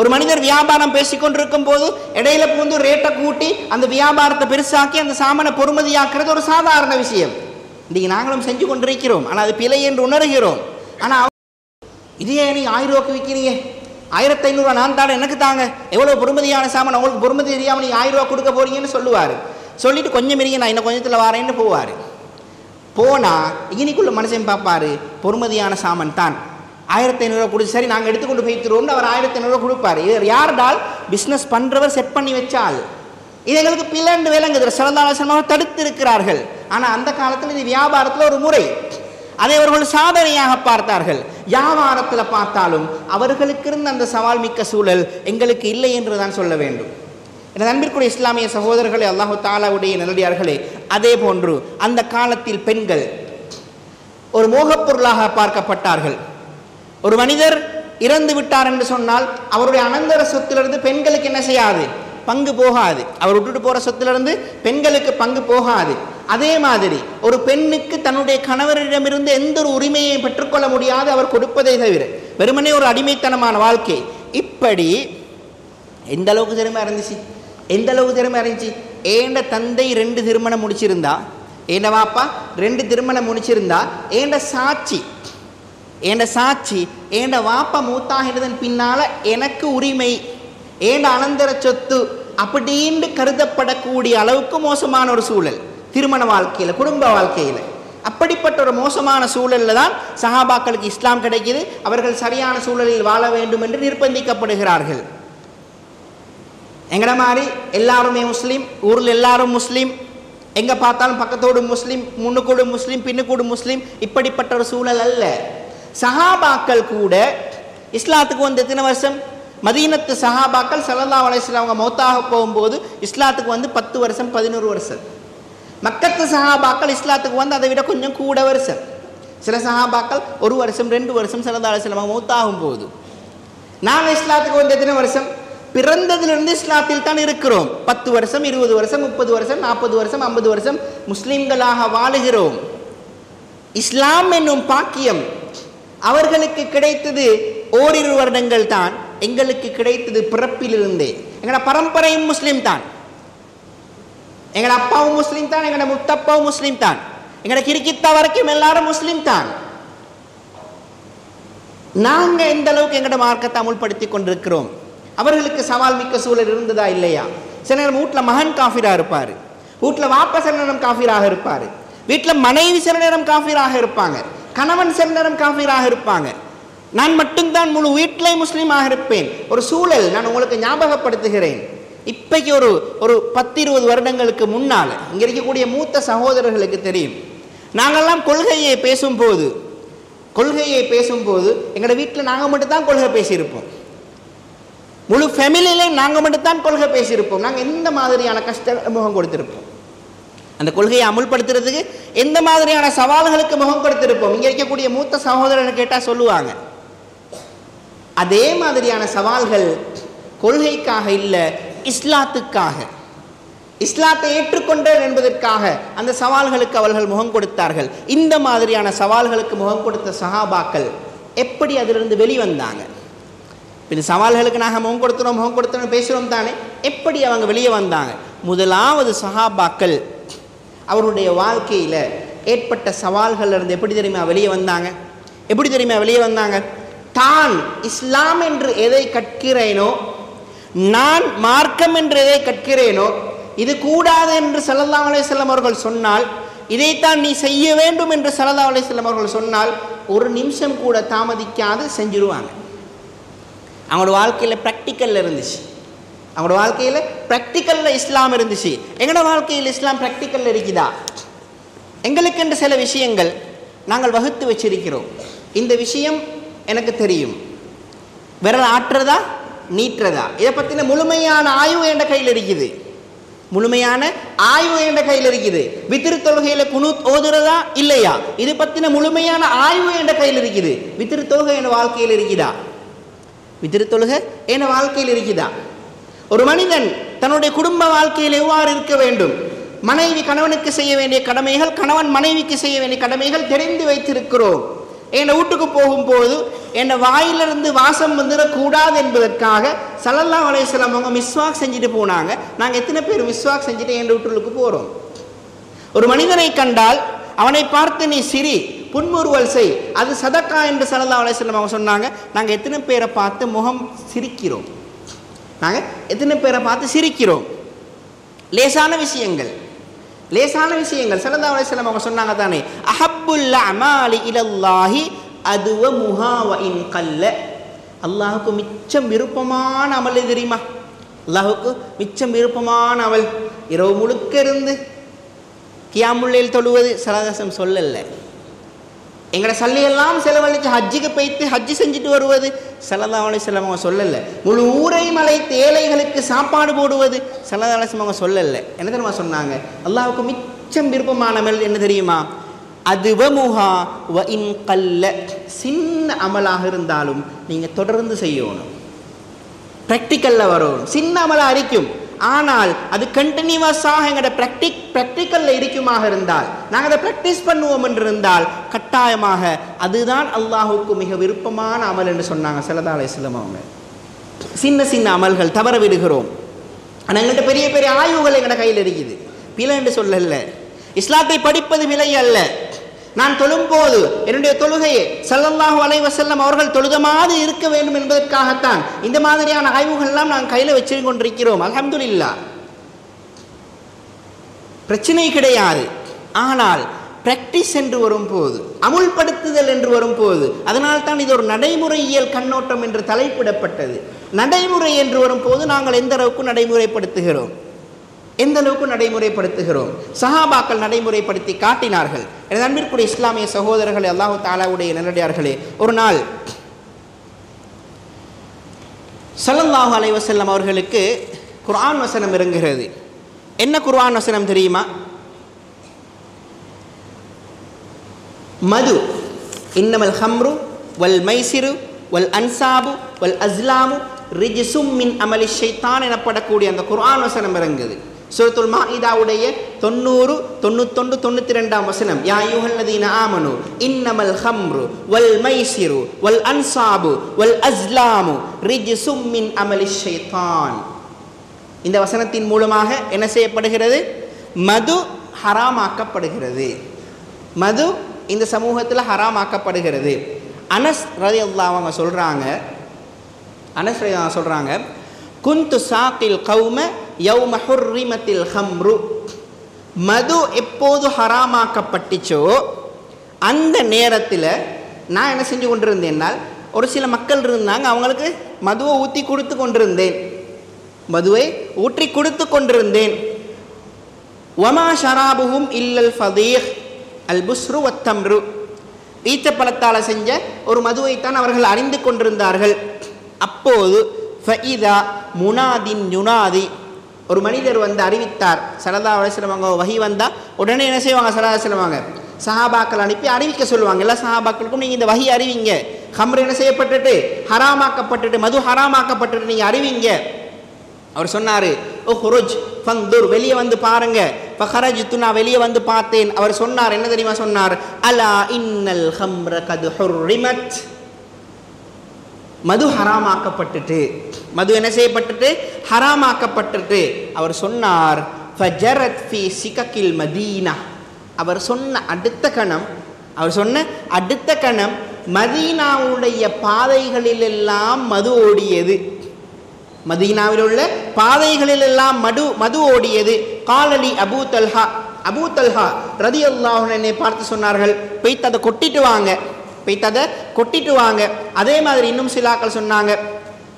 ஒரு மனிதர் வியாபாரம் பேசிக்கொண்டிருக்கும் போது இடையில பூந்து ரேட்டை கூட்டி அந்த வியாபாரத்தை பெருசாக்கி அந்த சாமனை பொறுமதியாக்குறது ஒரு சாதாரண விஷயம். இன்றைக்கு நாங்களும் செஞ்சு கொண்டிருக்கிறோம், ஆனால் அது பிழை என்று உணர்கிறோம். ஆனால் இதே நீங்கள் 1000 ரூபாய்க்கு விற்கிறீங்க, 1500 நான் தாட எனக்கு தாங்க, எவ்வளோ பொறுமதியான சாமான், உங்களுக்கு பொறுமதி தெரியாமல் நீங்கள் 1000 ரூபா கொடுக்க போறீங்கன்னு சொல்லுவார். சொல்லிட்டு கொஞ்சம் இருங்க நான் இன்னும் கொஞ்சத்தில் வரேன்னு போவார். போனால் இனிக்குள்ள மனுஷன் பார்ப்பார், பொறுமதியான சாமான் தான், 1500 ரூபா கொடுத்து சரி நாங்கள் எடுத்துக்கொண்டு போய்த்துருவோம்னு அவர் 1500 ரூபா கொடுப்பார். இது யார்டால் பிஸ்னஸ் பண்ணுறவர் செட் பண்ணி வச்சால். இது எங்களுக்கு பிளண்டு விளங்குது, சிறந்தாலோசனமாக தடுத்து இருக்கிறார்கள். ஆனால் அந்த காலத்தில் இது வியாபாரத்தில் ஒரு முறை, அதை அவர்கள் சாதனையாக பார்த்தார்கள். வியாபாரத்தில் பார்த்தாலும் அவர்களுக்கு இருந்த அந்த சவால் மிக்க சூழல் எங்களுக்கு இல்லை என்று தான் சொல்ல வேண்டும். எனது அன்பிற்குரிய இஸ்லாமிய சகோதரர்களே, அல்லாஹு தஆலாவுடைய நல்லடியார்களே, அதே போன்று அந்த காலத்தில் பெண்கள் ஒரு மோகப் பொருளாக பார்க்கப்பட்டார்கள். ஒரு மனிதர் இறந்து விட்டார் என்று சொன்னால் அவருடைய அனந்தர சொத்திலிருந்து பெண்களுக்கு என்ன செய்யாது, பங்கு போகாது. அவர் விட்டுட்டு போகிற சொத்திலிருந்து பெண்களுக்கு பங்கு போகாது. அதே மாதிரி ஒரு பெண்ணுக்கு தன்னுடைய கணவரிடமிருந்து எந்த ஒரு உரிமையை பெற்றுக்கொள்ள முடியாது, அவர் கொடுப்பதை தவிர, வெறுமனே ஒரு அடிமைத்தனமான வாழ்க்கை. இப்படி எந்த அளவுக்கு திறமை இருந்துச்சு. ஏண்ட தந்தை 2 திருமணம் முடிச்சிருந்தா, ஏண்ட வாப்பா 2 திருமணம் முடிச்சிருந்தா, ஏண்ட சாட்சி ஏண்ட வாப்பா மூத்தாகிறதன் பின்னால எனக்கு உரிமை, ஏண்ட அனந்தர சொத்து அப்படின்னு கருதப்படக்கூடிய அளவுக்கு மோசமான ஒரு சூழல் திருமண வாழ்க்கையில், குடும்ப வாழ்க்கையில். அப்படிப்பட்ட ஒரு மோசமான சூழலில் தான் சஹாபாக்களுக்கு இஸ்லாம் கிடைக்கிது. அவர்கள் சரியான சூழலில் வாழ வேண்டும் என்று நிர்பந்திக்கப்படுகிறார்கள். எங்கட மாதிரி எல்லாருமே முஸ்லீம், ஊரில் எல்லாரும் முஸ்லீம், எங்கே பார்த்தாலும் பக்கத்தோடு முஸ்லீம், முன்னுக்கூடு முஸ்லீம், பின்னுக்கூடு முஸ்லீம், இப்படிப்பட்ட ஒரு சூழல் அல்ல. சஹாபாக்கள் கூட இஸ்லாத்துக்கு வந்து எத்தனை வருஷம், மதீனத்து சஹாபாக்கள் ஸல்லல்லாஹு அலைஹி வஸல்லம் அவங்க மௌத்தாக போகும்போது இஸ்லாத்துக்கு வந்து 10 வருஷம் 11 வருஷம். மக்கத்து சஹாபாக்கள் இஸ்லாத்துக்கு வந்து அதை விட கொஞ்சம் கூட வருஷம். சில சஹாபாக்கள் 1 வருஷம் 2 வருஷம் ஸல்லல்லாஹு அலைஹி வஸல்லம் மௌத்தாகும் போது. நாங்கள் இஸ்லாத்துக்கு வந்து எத்தனை வருஷம், பிறந்ததிலிருந்து இஸ்லாத்தில் தான் இருக்கிறோம். 10 வருஷம் 20 வருஷம் 30 வருஷம் 40 வருஷம் 50 வருஷம் முஸ்லிம்களாக வாழுகிறோம். இஸ்லாம் என்னும் பாக்கியம் அவர்களுக்கு கிடைத்தது ஓரிரு வருடங்கள் தான், எங்களுக்கு கிடைத்தது பிறப்பிலிருந்தே. எங்களோட பரம்பரையும் முஸ்லீம் தான், எங்களோட அப்பாவும் முஸ்லீம் தான், எங்களோட முத்தப்பாவும் முஸ்லீம் தான், எங்களோட கிரிக்கித்தா வரைக்கும் எல்லாரும் முஸ்லீம் தான். நாங்கள் எந்த அளவுக்கு எங்களோட மார்க்கத்தை அமுல்படுத்தி கொண்டிருக்கிறோம்? அவர்களுக்கு சவால் மிக்க சூழல் இருந்ததா இல்லையா? சில நேரம் வீட்டில் மகன் காஃபிராக இருப்பார், வீட்டில் வாப்பா சில நேரம் காஃபிராக இருப்பார், வீட்டில் மனைவி சில நேரம் காஃபிராக இருப்பாங்க, கணவன் சில நேரம் காஃபிராக இருப்பாங்க. நான் மட்டும்தான் முழு வீட்டிலே முஸ்லீமாக இருப்பேன். ஒரு சூழல் நான் உங்களுக்கு ஞாபகப்படுத்துகிறேன். இப்பைக்கு ஒரு 10-20 வருடங்களுக்கு முன்னால் இங்கே இருக்கக்கூடிய மூத்த சகோதரர்களுக்கு தெரியும். நாங்கள்லாம் கொள்கையை பேசும்போது எங்களோட வீட்டில் நாங்கள் மட்டும்தான் கொள்கை பேசியிருப்போம். முழு ஃபேமிலியிலே நாங்கள் மட்டும்தான் கொள்கை பேசியிருப்போம். நாங்கள் எந்த மாதிரியான கஷ்ட முகம் கொடுத்திருப்போம், அந்த கொள்கையை அமுல்படுத்துறதுக்கு எந்த மாதிரியான சவால்களுக்கு முகம் கொடுத்திருப்போம். இங்கே இருக்கக்கூடிய மூத்த சகோதரர்கள் கேட்டால் சொல்லுவாங்க. அதே மாதிரியான சவால்கள் கொள்கைக்காக இல்லை, இஸ்லாத்துக்காக, இஸ்லாத்தை ஏற்றுக்கொண்டேன் என்பதற்காக அந்த சவால்களுக்கு அவர்கள் முகம் கொடுத்தார்கள். இந்த மாதிரியான சவால்களுக்கு முகம் கொடுத்த சஹாபாக்கள் எப்படி அதிலிருந்து வெளிவந்தாங்க? இந்த சவால்களுக்கு நாங்கள் முகம் கொடுத்துறோம் பேசுகிறோம் தானே, எப்படி அவங்க வெளியே வந்தாங்க? முதலாவது சஹாபாக்கள் அவருடைய வாழ்க்கையில் ஏற்பட்ட சவால்கள் இருந்து எப்படி தெரியுமா வெளியே வந்தாங்க? தான் இஸ்லாம் என்று எதை கற்கிறேனோ, நான் மார்க்கம் என்று எதை கற்கிறேனோ, இது கூடாது என்று ஸல்லல்லாஹு அலைஹி வஸல்லம் அவர்கள் சொன்னால், இதைத்தான் நீ செய்ய வேண்டும் என்று ஸல்லல்லாஹு அலைஹி வஸல்லம் அவர்கள் சொன்னால், ஒரு நிமிஷம் கூட தாமதிக்காது செஞ்சிருவாங்க. அவங்களோட வாழ்க்கையில் ப்ராக்டிக்கலில் இஸ்லாம் இருந்துச்சு. எங்களோட வாழ்க்கையில் இஸ்லாம் ப்ராக்டிக்கலில் இருக்குதா? எங்களுக்கு என்று சில விஷயங்கள் நாங்கள் வகுத்து வச்சிருக்கிறோம். இந்த விஷயம் எனக்கு தெரியும், விரல் ஆற்றுறதா நீட்டுறதா, இதை பற்றின முழுமையான ஆய்வு என்ற கையில் இருக்குது. வித்ரு தொழுகையில் குனூத் ஓதுறதா இல்லையா, இது பற்றின முழுமையான ஆய்வு என்ற கையில் இருக்குது. வித்ரு தொழுகை என் வாழ்க்கையில் இருக்குதா? ஒரு மனிதன் தன்னுடைய குடும்ப வாழ்க்கையில் எவ்வாறு இருக்க வேண்டும், மனைவி கணவனுக்கு செய்ய வேண்டிய கடமைகள், கணவன் மனைவிக்கு செய்ய வேண்டிய கடமைகள் தெரிந்து வைத்திருக்கிறோம். என் வீட்டுக்கு போகும்போது என் வாயிலிருந்து வாசம் வந்துடக்கூடாது என்பதற்காக ஸல்லல்லாஹு அலைஹி வஸல்லம் அவங்க மிஸ்வாக் செஞ்சுட்டு போனாங்க. நாங்கள் எத்தனை பேர் மிஸ்வாக் செஞ்சுட்டு என் வீட்டுக்கு போகிறோம்? ஒரு மனிதனை கண்டால் அவனை பார்த்து நீ சிரி, புன்முறுவல் செய், அது சதக்கா என்று ஸல்லல்லாஹு அலைஹி வஸல்லம் அவங்க சொன்னாங்க. நாங்கள் எத்தனை பேரை பார்த்து சிரிக்கிறோம்? லேசான விஷயங்கள் ஸல்லல்லாஹு அலைஹி வஸல்லம் அவங்க சொன்னாங்க தானே, அஹப்புல் அமாலி இலல்லாஹி அதுவமுஹா வ இன் கல்ல. அல்லாஹ்வுக்கு மிச்சம் விருப்பமான அமல் எது தெரியுமா? அல்லாஹ்வுக்கு மிச்சம் விருப்பமான அமல் இரவு முழுக்க இருந்து கியாமுல் லைல் தொழுவது. ஸல்லல்லாஹு சொல்லல. எங்களோட சல்லியெல்லாம் செலவழித்து ஹஜ்ஜுக்கு போய்த்து ஹஜ்ஜு செஞ்சுட்டு வருவது ஸல்லல்லாஹு அலைஹி வஸல்லம் அவங்க சொல்லல. முழு ஊரை மலைத்து ஏழைகளுக்கு சாப்பாடு போடுவது ஸல்லல்லாஹு அலைஹி வஸல்லம் அவங்க சொல்லல. என்ன தெரியுமா சொன்னாங்க? அல்லாஹ்வுக்கு மிச்சம் விருப்பமான அமல் என்ன தெரியுமா? அதுவமுஹா வ இன் கல்ல. சின்ன அமலாக இருந்தாலும் நீங்கள் தொடர்ந்து செய்யணும், ப்ராக்டிக்கலில் வரணும். சின்ன அமலாக இருக்கும், ஆனால் அது கண்டினியூவஸாக எங்களோட ப்ராக்டிக்கலில் இருக்குமாக இருந்தால், நாங்கள் அதை ப்ராக்டிஸ் பண்ணுவோம் என்று இருந்தால், கட்டாயமாக அதுதான் அல்லாஹுக்கு மிக விருப்பமான அமல் என்று சொன்னாங்க ஸல்லல்லாஹு அலைஹி வஸல்லம் அவங்க. சின்ன அமல்கள் தவற விடுகிறோம். ஆனால் எங்கள்கிட்ட பெரிய பெரிய ஆய்வுகள் எங்களோட கையில் இருக்குது. பிழை என்று சொல்லல, இஸ்லாத்தை படிப்பது பிழை அல்ல. நான் தொழும்போது என்னுடைய தொழுகையை ஸல்லல்லாஹு அலைஹி வஸல்லம் அவர்கள் தொழுத மாதிரி இருக்க வேண்டும் என்பதற்காகத்தான் இந்த மாதிரியான ஆய்வுகள்லாம் நாங்கள் கையில் வச்சு கொண்டிருக்கிறோம். அல்ஹம்துலில்லாஹ், பிரச்சனை கிடையாது. ஆனால் பிராக்டிஸ் என்று வரும்போது, அமுல்படுத்துதல் என்று வரும்போது, அதனால் தான் இது ஒரு நடைமுறையியல் கண்ணோட்டம் என்று தலைப்பிடப்பட்டது. நடைமுறை என்று வரும்போது நாங்கள் எந்த அளவுக்கு நடைமுறைப்படுத்துகிறோம்? சஹாபாக்கள் நடைமுறைப்படுத்தி காட்டினார்கள். எனது அன்பிற்குரிய இஸ்லாமிய சகோதரர்களே, அல்லாஹு தஆலாவுடைய நல்லடியார்களே, ஒரு நாள் ஸல்லல்லாஹு அலைஹி வஸல்லம் அவர்களுக்கு குர்ஆன் வசனம் இறங்குகிறது. என்ன குர்ஆன் வசனம் தெரியுமா? மது, இன்னமல் ஹம்ரு வல் மைசிரு வல் அன்சாபு வல் அஸ்லாமு ரிஜ்சும் மின் அமலி ஷைத்தான் எனப்படக்கூடிய அந்த குர்ஆன் வசனம் இறங்குது. சூரத்துல் மாஇதாவுடைய 90, 91, 92 வசனம். யா அய்யுஹல்லதீன ஆமனு இன்னமல் ஹம்ரு வல் மைசிரு வல் அன்சாபு வல் அஸ்லாமு ரிஜ்சும் மின் அமலி ஷைத்தான். இந்த வசனத்தின் மூலமாக என்ன செய்யப்படுகிறது? மது ஹராமாக்கப்படுகிறது. மது இந்த சமூகத்தில் ஹராமாக்கப்படுகிறது. அனஸ் ரலியல்லாஹு அவங்க சொல்கிறாங்க, அனஸ் ரலியல்லாஹு சொல்கிறாங்க, குந்து சாக்கில் கௌம யௌம ஹுர்ரிமத்தில் ஹம்ரு, மது எப்போது ஹராமாக்கப்பட்டுச்சோ அந்த நேரத்தில் நான் என்ன செஞ்சு கொண்டிருந்தேன்னால், ஒரு சில மக்கள் இருந்தாங்க, அவங்களுக்கு மதுவை ஊற்றி கொடுத்து கொண்டிருந்தேன், மதுவை ஊற்றி கொடுத்து கொண்டிருந்தேன். வமா ஷராபுஹும் இல்லல் ஃபதீஹ் அல் புஸ்ரு வத்தம்ரு, ஈச்சப்பழத்தால் செஞ்ச ஒரு மதுவைத்தான் அவர்கள் அறிந்து கொண்டிருந்தார்கள். அப்போது ஃபஇதா முனாதின் யுனாதி, ஒரு மனிதர் வந்து அறிவித்தார். ஸல்லல்லாஹு அலைஹி வஸல்லம் அவங்க வஹி வந்தால் உடனே என்ன செய்வாங்க, ஸல்லல்லாஹு அலைஹி வஸல்லம் அவங்க சஹாபாக்கள் அனுப்பி அறிவிக்க சொல்லுவாங்க. எல்லா சஹாபாக்களுக்கும் நீங்கள் இந்த வஹி அறிவிங்க, ஹம்ர் என்ன செய்யப்பட்டுட்டு ஹராமாக்கப்பட்டுட்டு, மது ஹராமாக்கப்பட்டுட்டு நீங்கள் அறிவிங்க. அவர் சொன்னார், ஓ ஹுருஜ் ஃபந்துர், வெளியே வந்து பாருங்க. ஃபஹரஜ்து, நான் வெளியே வந்து பார்த்தேன். அவர் சொன்னார், என்ன தெரியுமா சொன்னார், அலா இன்னல் ஹம்ர கது ஹுர்ரிமத், மது ஹராமாக்கப்பட்டுட்டு, மது என்ன செய்யப்பட்டுட்டு ஹராமாக்கப்பட்டுட்டு. அவர் சொன்னார், ஃபஜரத் ஃபி சிகக்கில் மதீனா, அவர் சொன்ன அடுத்த கணம், அவர் சொன்ன அடுத்த கணம் மதீனாவுடைய பாதைகளிலெல்லாம் மது ஓடியது, மதீனாவில் உள்ள பாதைகளில் எல்லாம் மது ஓடியது. காலலி அபூ தல்ஹா, அபூ தல்ஹா ரலியல்லாஹு அன்ஹு என்னை பார்த்து சொன்னார்கள், போய்த்து அதை கொட்டிட்டு வாங்க, போய்த்து அதை கொட்டிட்டு வாங்க. அதே மாதிரி இன்னும் சிலாக்கள் சொன்னாங்க,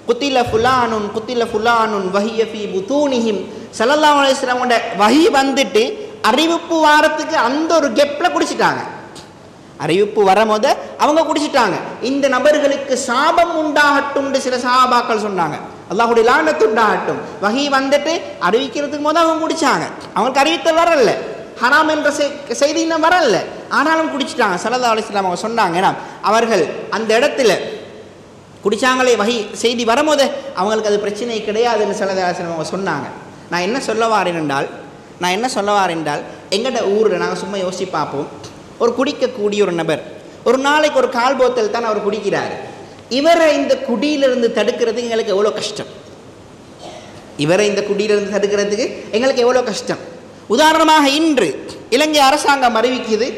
குத்தில ஃபுலானுன் குத்தில ஃபுலானுன் வஹிய ஃபீ புதூனிஹிம், ஸல்லல்லாஹு அலைஹி வஸல்லம் வஹி வந்துட்டு அறிவிப்பு வாரத்துக்கு அந்த ஒரு கெப்ல குடிச்சிட்டாங்க, அறிவிப்பு வரும்போது அவங்க குடிச்சிட்டாங்க. இந்த நபர்களுக்கு சாபம் உண்டாகட்டும் சில சஹாபாக்கள் சொன்னாங்க, அல்லாஹ்வுடைய லானத்து உண்டாகட்டும். வஹி வந்துட்டு அறிவிக்கிறதுக்கு போது அவங்க குடிச்சாங்க, அவங்களுக்கு அறிவித்தல் வரல, ஹராம் என்ற செய்தி இன்னும் வரல, ஆனாலும் குடிச்சிட்டாங்க. ஸல்லல்லாஹு அலைஹி வஸல்லம் அவங்க சொன்னாங்க, அவர்கள் அந்த இடத்துல குடிச்சாங்களே, வஹி செய்தி வரும்போது அவங்களுக்கு அது பிரச்சனை கிடையாதுன்னு ஸல்லல்லாஹு அலைஹி வஸல்லம் அவங்க சொன்னாங்க. நான் என்ன சொல்ல வாரேன் என்றால் எங்கட ஊரில் நாங்கள் சும்மா யோசிச்சு பார்ப்போம், ஒரு குடிக்கக்கூடிய ஒரு நபர் ஒரு நாளைக்கு ஒரு கால் போத்தல் தான் அவர் குடிக்கிறார். இவரை இந்த குடியிலிருந்து தடுக்கிறதுக்கு எங்களுக்கு எவ்வளோ கஷ்டம், இவரை இந்த குடியிலிருந்து தடுக்கிறதுக்கு எங்களுக்கு எவ்வளோ கஷ்டம். உதாரணமாக இன்று இலங்கை அரசாங்கம் அறிவிக்குது,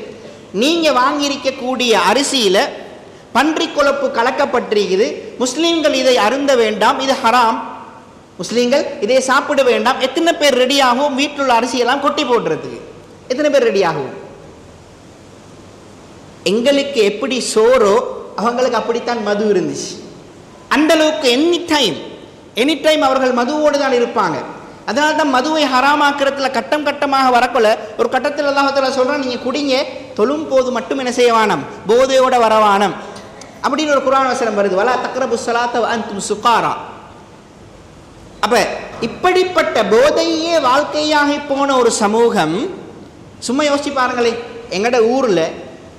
நீங்கள் வாங்கியிருக்கக்கூடிய அரிசியில் பன்றி கொழுப்பு கலக்கப்பட்டிருக்குது, முஸ்லீம்கள் இதை அருந்த வேண்டாம், இது ஹராம், முஸ்லீம்கள் இதை சாப்பிட வேண்டாம். எத்தனை பேர் ரெடியாகும் வீட்டில் உள்ள அரிசியெல்லாம் கொட்டி போடுறதுக்கு? எத்தனை பேர் ரெடியாகும்? எங்களுக்கு எப்படி சோறோ அவங்களுக்கு அப்படித்தான் மது இருந்துச்சு. அந்த அளவுக்கு எனி டைம் அவர்கள் மதுவோடு தான் இருப்பாங்க. அதனால தான் மதுவை ஹராமாக்கிறதுல கட்டம் கட்டமாக வரக்குள்ள ஒரு கட்டத்தில் அல்லாஹ் தஆலா சொல்றான், நீங்கள் குடிங்க, தொழும் போது மட்டும் என்ன செய்ய வானம், போதையோட வரவானம் அப்படின்னு ஒரு குர்ஆன் வசனம் வருது, வலா தக்ரபு ஸலாத்த வ அன்தும் சுகாரா. அப்ப இப்படிப்பட்ட போதையே வாழ்க்கையாக போன ஒரு சமூகம், சும்மா யோசிச்சு பாருங்களே, எங்கட ஊர்ல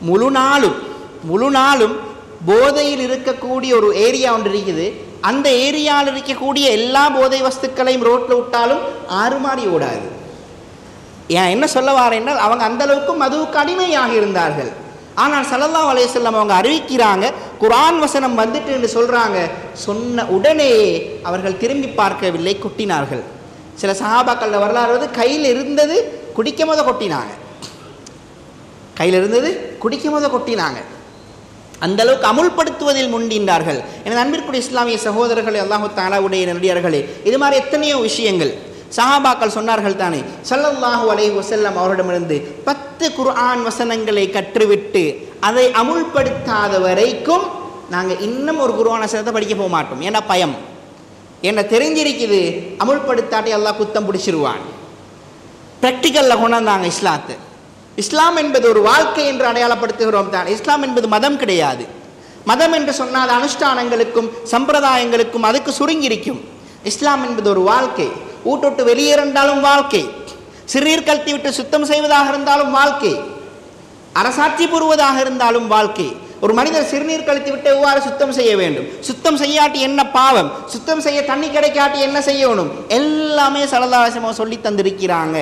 முழு நாளும் போதையில் இருக்கக்கூடிய ஒரு ஏரியா ஒன்று இருக்குது. அந்த ஏரியாவில் இருக்கக்கூடிய எல்லா போதை வஸ்துக்களையும் ரோட்டில் விட்டாலும் ஆறு மாறி ஓடாது. ஏன் என்ன சொல்ல வாரேன்னால், அவங்க அந்த அளவுக்கு மதுவுக்கு அடிமையாக இருந்தார்கள். ஆனால் ஸல்லல்லாஹு அலைஹி வஸல்லம் அவங்க அறிவிக்கிறாங்க, குர்ஆன் வசனம் வந்துட்டு என்று சொல்றாங்க, சொன்ன உடனே அவர்கள் திரும்பி பார்க்கவில்லை, கொட்டினார்கள். சில சஹாபாக்கள் வரலாறு வந்து கையில் இருந்தது குடிக்கும் போது கொட்டினாங்க, கையில் இருந்தது குடிக்கும் போது கொட்டினாங்க. அந்த அளவுக்கு அமுல்படுத்துவதில் முன்னின்றார்கள். எனது அன்பிற்குரிய இஸ்லாமிய சகோதரர்களே, அல்லாஹு தஆலாவுடைய நல்லடியார்களே, இது மாதிரி எத்தனையோ விஷயங்கள் சஹாபாக்கள் சொன்னார்கள் தானே. ஸல்லல்லாஹு அலைஹி வஸல்லம் அவரிடமிருந்து 10 குர்ஆன் வசனங்களை கற்றுவிட்டு அதை அமுல்படுத்தாத வரைக்கும் நாங்கள் இன்னும் ஒரு குர்ஆன் வசனத்தை படிக்க போக மாட்டோம். ஏன்னா பயம், என்ன தெரிஞ்சிருக்குது, அமுல்படுத்தாட்டி அல்லாஹ் குத்தம் பிடிச்சிருவான். ப்ராக்டிக்கலில் கொண்டாந்தாங்க இஸ்லாத்தை. இஸ்லாம் என்பது ஒரு வாழ்க்கை என்று அடையாளப்படுத்துகிறோம் தான். இஸ்லாம் என்பது மதம் கிடையாது. மதம் என்று சொன்னால் அனுஷ்டானங்களுக்கும் சம்பிரதாயங்களுக்கும் அதுக்கு சுருங்கியிருக்கும். இஸ்லாம் என்பது ஒரு வாழ்க்கை. ஊட்டோட்டு வெளியேறினாலும் வாழ்க்கை, சிறுநீர் கழட்டி விட்டு சுத்தம் செய்வதாக இருந்தாலும் வாழ்க்கை, அரசாட்சி புரிவதாக இருந்தாலும் வாழ்க்கை. ஒரு மனிதர் சிறுநீர் கழித்து விட்டு எவ்வாறு சுத்தம் செய்ய வேண்டும், சுத்தம் செய்யாட்டி என்ன பாவம், சுத்தம் செய்ய தண்ணி கிடைக்காட்டி என்ன செய்யணும், எல்லாமே ஸல்லல்லாஹு அலைஹி வஸல்லம் சொல்லி தந்திருக்கிறாங்க.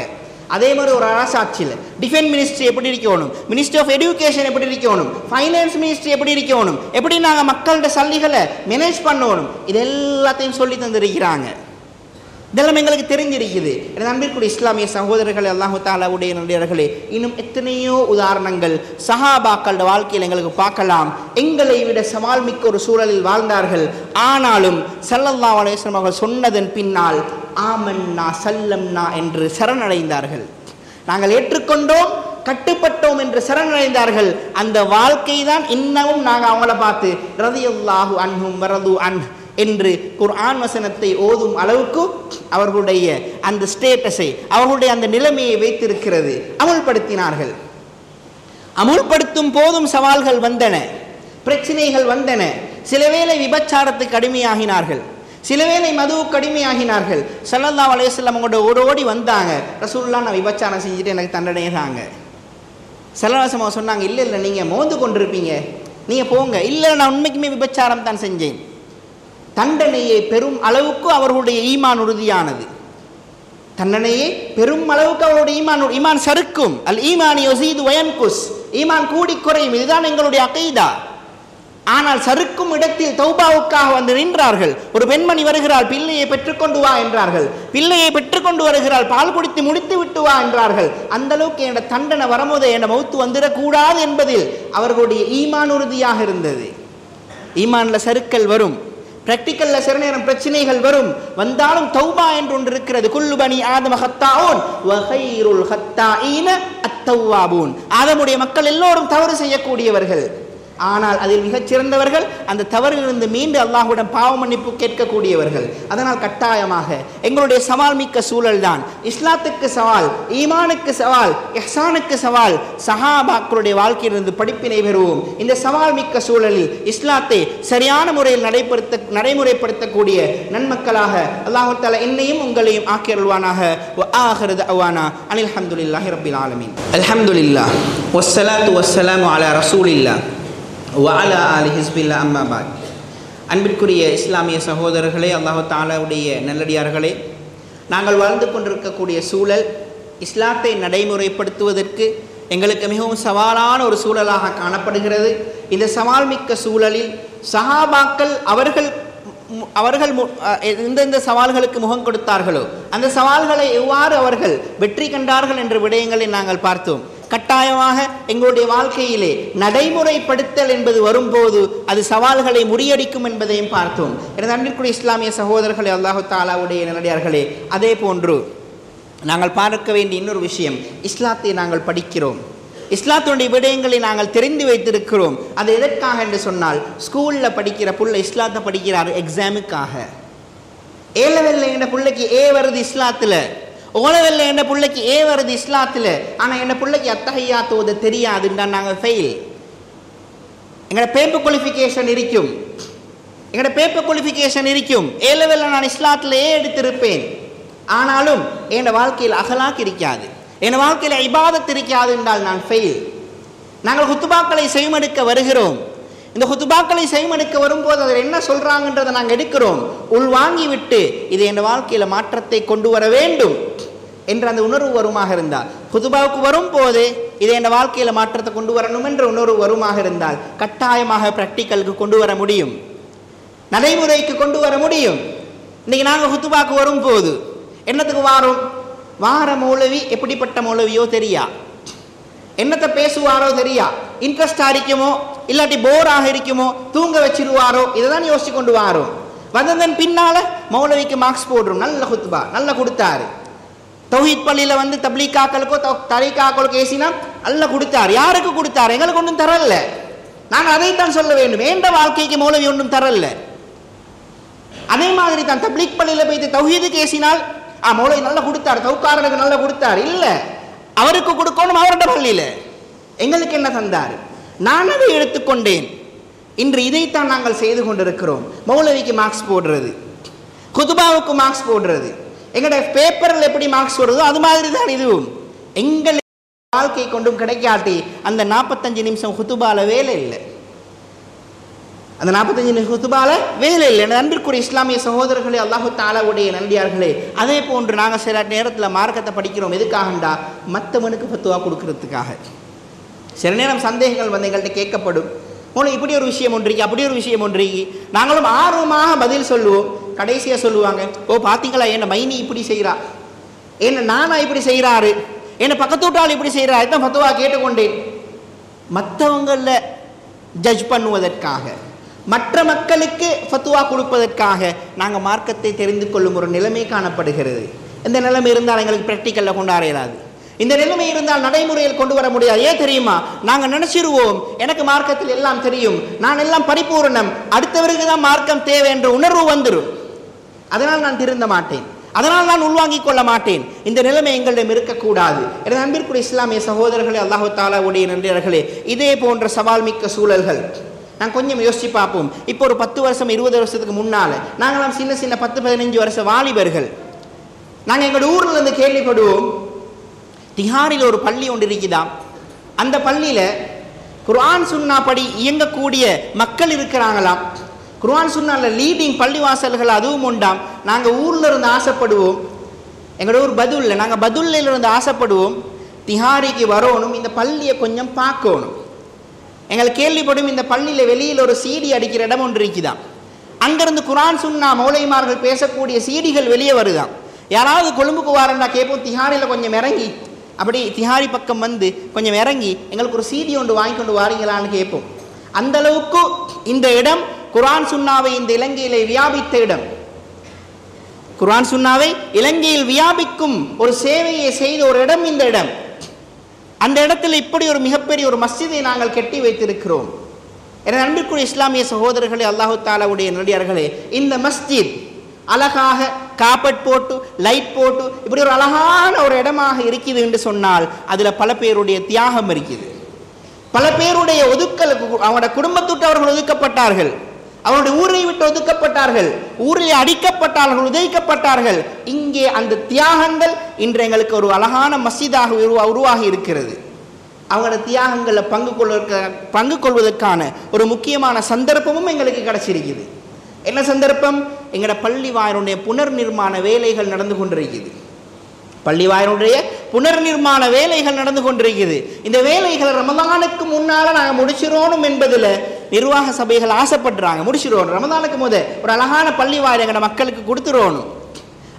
அதே மாதிரி ஒரு அரசாட்சியில் டிஃபென்ஸ் மினிஸ்ட்ரி எப்படி இருக்கணும், மினிஸ்ட்ரி ஆஃப் எஜுகேஷன் எப்படி இருக்கணும், ஃபைனான்ஸ் மினிஸ்ட்ரி எப்படி இருக்கணும், எப்படி நாங்கள் மக்களோட சல்லிகளை மேனேஜ் பண்ணணும், இது எல்லாத்தையும் சொல்லி தந்திருக்கிறாங்க. இதெல்லாம் எங்களுக்கு தெரிஞ்சிருக்குது. எனது அன்பிற்குரிய இஸ்லாமிய சகோதரர்களே, அல்லாஹு தஆலாவுடைய நல்லடியார்களே, இன்னும் எத்தனையோ உதாரணங்கள் சஹாபாக்களோட வாழ்க்கையில் எங்களுக்கு பார்க்கலாம். எங்களை விட சவால் மிக்க ஒரு சூழலில் வாழ்ந்தார்கள். ஆனாலும் ஸல்லல்லாஹு அலைஹி வஸல்லம் அவர்கள் சொன்னதன் பின்னால் ஆமன்னா சல்லம்னா என்று சரணடைந்தார்கள். நாங்கள் ஏற்றுக்கொண்டோம், கட்டுப்பட்டோம் என்று சரணடைந்தார்கள். அந்த வாழ்க்கை தான் இன்னமும் நாங்கள் அவங்கள பார்த்து ரலியல்லாஹு அன்ஹும் வரது அன் என்று குர்ஆன் வசனத்தை ஓதும் அளவுக்கு அவர்களுடைய அந்த ஸ்டேட்டஸை, அவர்களுடைய அந்த நிலைமையை வைத்திருக்கிறது. அமுல்படுத்தினார்கள். அமுல்படுத்தும் போதும் சவால்கள் வந்தன, பிரச்சனைகள் வந்தன. சிலவேளை விபச்சாரத்துக்கு அடிமையாகினார்கள், சிலவேளை மதுவுக்கு அடிமையாகினார்கள். ஸல்லல்லாஹு அலைஹி வஸல்லம் அவங்களோட ஓடி வந்தாங்க, ரசூலுல்லாஹ் நான் விபச்சாரம் செஞ்சுட்டு எனக்கு தண்டனை தாங்க. ஸல்லல்லாஹு அலைஹி வஸல்லம் சொன்னாங்க, இல்லை இல்லை நீங்கள் மோந்து கொண்டிருப்பீங்க, நீங்கள் போங்க. இல்லை நான் உண்மைக்குமே விபச்சாரம் தான் செஞ்சேன். தண்டனையை பெரும் அளவுக்கு அவர்களுடைய ஈமான் உறுதியானது. தண்டனையை பெரும் அளவுக்கு அவருடைய ஈமான் சறுக்கும். அல் ஈமான் யஸீது வ யன்குஸ், ஈமான் கூடி குறையும். இதுதான் எங்களுடைய அகீதா. ஆனால் சறுக்கும் இடத்தில் தௌபாவுக்காக வந்து நின்றார்கள். ஒரு பெண்மணி வருகிறாள், பிள்ளையை பெற்றுக்கொண்டு வா என்றார்கள். பிள்ளையை பெற்றுக்கொண்டு வருகிறாள், பால் குடித்து முடித்து விட்டு வா என்றார்கள். அந்த அளவுக்கு என் தண்டனை வரும்போது என் மௌத்து வந்துடக்கூடாது என்பதில் அவர்களுடைய ஈமான் உறுதியாக இருந்தது. ஈமான்ல சறுக்கல் வரும், பிராக்டிக்கல்ல சில நேரம் பிரச்சனைகள் வரும். வந்தாலும் தௌபா என்று ஒன்று இருக்கிறது. குல்லு பனி ஆதம ஹத்தாஊன் வ கைருல் ஹத்தாஈன அத்தவ்வாபூன். ஆதமுடைய மக்கள் எல்லோரும் தவறு செய்யக்கூடியவர்கள். ஆனால் அதில் மிகச் சிறந்தவர்கள் அந்த தவறிலிருந்து மீண்டு அல்லாஹ்விடம் பாவ மன்னிப்பு கேட்கக்கூடியவர்கள். அதனால் கட்டாயமாக எங்களுடைய சவால் மிக்க சூழல் தான். இஸ்லாத்துக்கு சவால், ஈமானுக்கு சவால், இஹ்சானுக்கு சவால். சஹாபாக்களுடைய வாழ்க்கையிலிருந்து படிப்பினை பெறுவோம். இந்த சவால் மிக்க சூழலில் இஸ்லாத்தை சரியான முறையில் நடைமுறைப்படுத்தக்கூடிய நன்மக்களாக அல்லாஹ் தஆலா என்னையும் உங்களையும் ஆக்கியருள்வானாக. வ ஆகிரு தஅவானா அனில் ஹம்துலில்லாஹி ரப்பில் ஆலமீன். அல்ஹம்துலில்லாஹ் வஸ்ஸலாத்து வஸ்ஸலாமு அலா ரசூலில்லாஹ் வஅலா ஆலி ஹிஸ்பில்லா அம்மா பாத். அன்பிற்குரிய இஸ்லாமிய சகோதரர்களே, அல்லாஹ் தஆலாவுடைய நல்லடியார்களே, நாங்கள் வாழ்ந்து கொண்டிருக்கக்கூடிய சூழல் இஸ்லாத்தை நடைமுறைப்படுத்துவதற்கு எங்களுக்கு மிகவும் சவாலான ஒரு சூழலாக காணப்படுகிறது. இந்த சவால் மிக்க சூழலில் சஹாபாக்கள் அவர்கள் எந்தெந்த சவால்களுக்கு முகம் கொடுத்தார்களோ அந்த சவால்களை எவ்வாறு அவர்கள் வெற்றி கண்டார்கள் என்ற விடயங்களை நாங்கள் பார்த்தோம். கட்டாயமாக எங்களுடைய வாழ்க்கையிலே நடைமுறைப்படுத்தல் என்பது வரும்போது அது சவால்களை முறியடிக்கும் என்பதையும் பார்த்தோம். எனது அன்பிற்குரிய இஸ்லாமிய சகோதரர்களே, அல்லாஹ் தஆலாவுடைய நல்லடியார்களே, அதே போன்று நாங்கள் பார்க்க வேண்டிய இன்னொரு விஷயம், இஸ்லாத்தை நாங்கள் படிக்கிறோம், இஸ்லாத்துடைய விடயங்களை நாங்கள் தெரிந்து வைத்திருக்கிறோம். அது எதற்காக என்று சொன்னால், ஸ்கூலில் படிக்கிற புள்ள இஸ்லாத்தை படிக்கிறார் எக்ஸாமுக்காக. ஏலவெல்ல என்ற பிள்ளைக்கு ஏ வருது இஸ்லாத்தில், ஓலவெல்ல என்ற பிள்ளைக்கு ஏ வருது இஸ்லாத்தில். ஆனால் என் பிள்ளைக்கு அத்தஹியாத் ஓத தெரியாதுன்றா நாங்கள் ஃபெயில். எங்களோட பேப்பர் குவாலிஃபிகேஷன் இருக்கும், எங்களோட பேப்பர் குவாலிஃபிகேஷன் இருக்கும். ஏலவெல்ல நான் இஸ்லாத்தில் ஏ எடுத்திருப்பேன், ஆனாலும் என் வாழ்க்கையில் அகலாக் இருக்காது, என் வாழ்க்கையில் இபாதத் இருக்காது என்றால் நான் ஃபெயில். நாங்கள் ஹுத்துபாக்களை செய்மடுக்க வருகிறோம். இந்த ஹுத்துபாக்களை செய்மடுக்க வரும்போது அதில் என்ன சொல்கிறாங்கன்றதை நாங்கள் எடுக்கிறோம், உள்வாங்கி விட்டு இது என் வாழ்க்கையில் மாற்றத்தை கொண்டு வர வேண்டும் என்ற அந்த உணர்வு வருமாக இருந்தால், ஹுதுபாவுக்கு வரும் போது இதை என் வாழ்க்கையில் மாற்றத்தை கொண்டு வரணும் என்ற உணர்வு வருமாக இருந்தால் கட்டாயமாக ப்ராக்டிக்கலுக்கு கொண்டு வர முடியும், நடைமுறைக்கு கொண்டு வர முடியும். இன்றைக்கி நாங்கள் ஹுதுபாவுக்கு வரும்போது என்னத்துக்கு வார மௌலவி எப்படிப்பட்ட மௌலவியோ தெரியா, என்னத்தை பேசுவாரோ தெரியா, இன்ட்ரெஸ்டாக இருக்குமோ இல்லாட்டி போராக இருக்குமோ, தூங்க வச்சிருவாரோ, இதை தான் யோசிச்சு கொண்டு வாரோம். வந்ததன் பின்னால் மௌலவிக்கு மார்க்ஸ் போடுறோம், நல்ல ஹுத்பா நல்லா கொடுத்தாரு. தௌஹீத் பள்ளியில் வந்து தப்லீகாக்களுக்கோ தரீகாக்களுக்கோ ஏசினா நல்லா கொடுத்தார். யாருக்கு கொடுத்தார்? எங்களுக்கு ஒன்றும் தரல. நான் அதைத்தான் சொல்ல வேண்டும், எந்த வாழ்க்கைக்கு மௌலவி ஒன்றும் தரல. அதே மாதிரி தான் தப்லீக் பள்ளியில் போய்த்து தௌஹீதுக்கு ஏசினால் மௌலவி நல்லா கொடுத்தார், தௌக்காரனுக்கு நல்லா கொடுத்தார். இல்லை, அவருக்கு கொடுக்கணும் அவருடைய பள்ளியில். எங்களுக்கு என்ன தந்தார்? நான் அதை எடுத்துக்கொண்டேன். இன்று இதைத்தான் நாங்கள் செய்து கொண்டிருக்கிறோம். மௌலவிக்கு மார்க்ஸ் போடுறது, குதுபாவுக்கு மார்க்ஸ் போடுறது, எங்களுடைய பேப்பரில் எப்படி மார்க்ஸ் வருதோ அது மாதிரி தான் இதுவும். எங்கள் வாழ்க்கை கொண்டும் கிடைக்காட்டி அந்த 45 நிமிஷம் குத்துபால வேலை இல்லை, அந்த 45 நிமிஷம் குத்துபால வேலை இல்லை. அன்பிற்குரிய இஸ்லாமிய சகோதரர்களே, அல்லாஹ் தஆலாவுடைய நல்லடியார்களே, அதே போன்று நாங்கள் சில நேரத்தில் மார்க்கத்தை படிக்கிறோம். எதுக்காகண்டா? மற்றவனுக்கு ஃபத்வா கொடுக்கறதுக்காக. சில நேரம் சந்தேகங்கள் வந்து எங்கள்கிட்ட கேட்கப்படும், இப்படி ஒரு விஷயம் ஒன்றிக்கு அப்படி ஒரு விஷயம் ஒன்றிக்கு நாங்களும் ஆர்வமாக பதில் சொல்லுவோம். கடைசியாக சொல்லுவாங்க, ஓ பார்த்தீங்களா என்ன மைனி இப்படி செய்கிறா, என்ன நானா இப்படி செய்கிறாரு, என்ன பக்கத்து வீட்டால் இப்படி செய்கிறா, இதுதான் ஃபத்வா கேட்டுக்கொண்டேன். மற்றவங்களில் ஜட்ஜ் பண்ணுவதற்காக, மற்ற மக்களுக்கு ஃபத்வா கொடுப்பதற்காக நாங்கள் மார்க்கத்தை தெரிந்து கொள்ளும் ஒரு நிலைமை காணப்படுகிறது. இந்த நிலைமை இருந்தால் எங்களுக்கு ப்ராக்டிக்கலில் கொண்டாட இயலாது. இந்த நிலைமை இருந்தால் நடைமுறையில் கொண்டு வர முடியாது. ஏன் தெரியுமா? நாங்கள் நினைச்சிருவோம் எனக்கு மார்க்கத்தில் எல்லாம் தெரியும், நான் எல்லாம் பரிபூரணம், அடுத்தவருக்கு தான் மார்க்கம் தேவை என்ற உணர்வு வந்துடும். அதனால் நான் திருந்த மாட்டேன், அதனால் நான் உள்வாங்கிக் கொள்ள மாட்டேன். இந்த நிலைமை எங்களிடம் இருக்கக்கூடாது. எனது அன்பிற்குரிய இஸ்லாமிய சகோதரர்களே, அல்லாஹு தாலாவுடைய நன்றியர்களே, இதே போன்ற சவால் மிக்க சூழல்கள் நான் கொஞ்சம் யோசிச்சு பார்ப்போம். இப்போ ஒரு 10 வருஷம் 20 வருஷத்துக்கு முன்னால் நாங்களாம் சின்ன சின்ன 10-15 வருஷ வாலிபர்கள். நாங்கள் எங்கள் ஊரில் இருந்து கேள்விப்படுவோம், திஹாரில் ஒரு பள்ளி ஒன்று இருக்குதாம். அந்த பள்ளியில் குர்ஆன் சுன்னா படி இயங்கக்கூடிய மக்கள் இருக்கிறாங்களாம். குர்ஆன் சுன்னாவில் லீடிங் பள்ளிவாசல்கள் அதுவும் உண்டாம். நாங்கள் ஊரில் இருந்து ஆசைப்படுவோம், எங்களோட ஊர் பதுல்ல, நாங்கள் பதுல்ல இருந்து ஆசைப்படுவோம் திஹாரிக்கு வரணும், இந்த பள்ளியை கொஞ்சம் பார்க்கணும். எங்களுக்கு கேள்விப்படும் இந்த பள்ளியில் வெளியில் ஒரு சீடி அடிக்கிற இடம் ஒன்று இருக்குதாம். அங்கிருந்து குர்ஆன் சுன்னா மௌலைமார்கள் பேசக்கூடிய சீடிகள் வெளியே வருதாம். யாராவது கொழும்புக்கு வாரண்டா கேட்போம், திஹாரியில் கொஞ்சம் இறங்கி, அப்படி திஹாரி பக்கம் வந்து கொஞ்சம் இறங்கி எங்களுக்கு ஒரு சீடி ஒன்று வாங்கி கொண்டு வாரீங்களான்னு கேட்போம். அந்த அளவுக்கு இந்த இடம் குர்ஆன் சுன்னாவை இந்த இலங்கையிலே வியாபித்த இடம். குர்ஆன் சுன்னாவை இலங்கையில் வியாபிக்கும் ஒரு சேவையை செய்த ஒரு இடம் இந்த இடம். அந்த இடத்துல இப்படி ஒரு மிகப்பெரிய ஒரு மஸ்ஜிதை நாங்கள் கட்டி வைத்திருக்கிறோம். எனது அன்பிற்குரிய இஸ்லாமிய சகோதரர்களே, அல்லாஹு தாலாவுடைய நடிகார்களே, இந்த மஸ்ஜித் அழகாக காப்பட் போட்டு லைட் போட்டு இப்படி ஒரு அழகான ஒரு இடமாக இருக்குது என்று சொன்னால் அதில் பல பேருடைய தியாகம் இருக்குது. பல பேருடைய ஒதுக்கல், அவங்களோட குடும்பத்துட்டு அவர்கள் ஒதுக்கப்பட்டார்கள், அவருடைய ஊரை விட்டு ஒதுக்கப்பட்டார்கள், ஊரில் அடிக்கப்பட்டார்கள், உதைக்கப்பட்டார்கள். இங்கே அந்த தியாகங்கள் இன்று எங்களுக்கு ஒரு அழகான மஸ்ஜிதாக உருவாகி இருக்கிறது. அவங்களோட தியாகங்களை பங்கு கொள்வதற்கான ஒரு முக்கியமான சந்தர்ப்பமும் எங்களுக்கு கிடைச்சிருக்குது. என்ன சந்தர்ப்பம்? எங்களோட பள்ளி வாயினுடைய புனர் நிர்மாண வேலைகள் நடந்து கொண்டிருக்குது. பள்ளி வாயினுடைய புனர் நிர்மாண வேலைகள் நடந்து கொண்டிருக்குது. இந்த வேலைகளை ரமதானுக்கு முன்னால் நாங்கள் முடிச்சிடணும் என்பதில் நிர்வாக சபைகள் ஆசைப்படுறாங்க. முடிச்சிடணும், ரமதானுக்கு ஒரு அழகான பள்ளி வாயில் எங்களோட மக்களுக்கு கொடுத்துடணும்.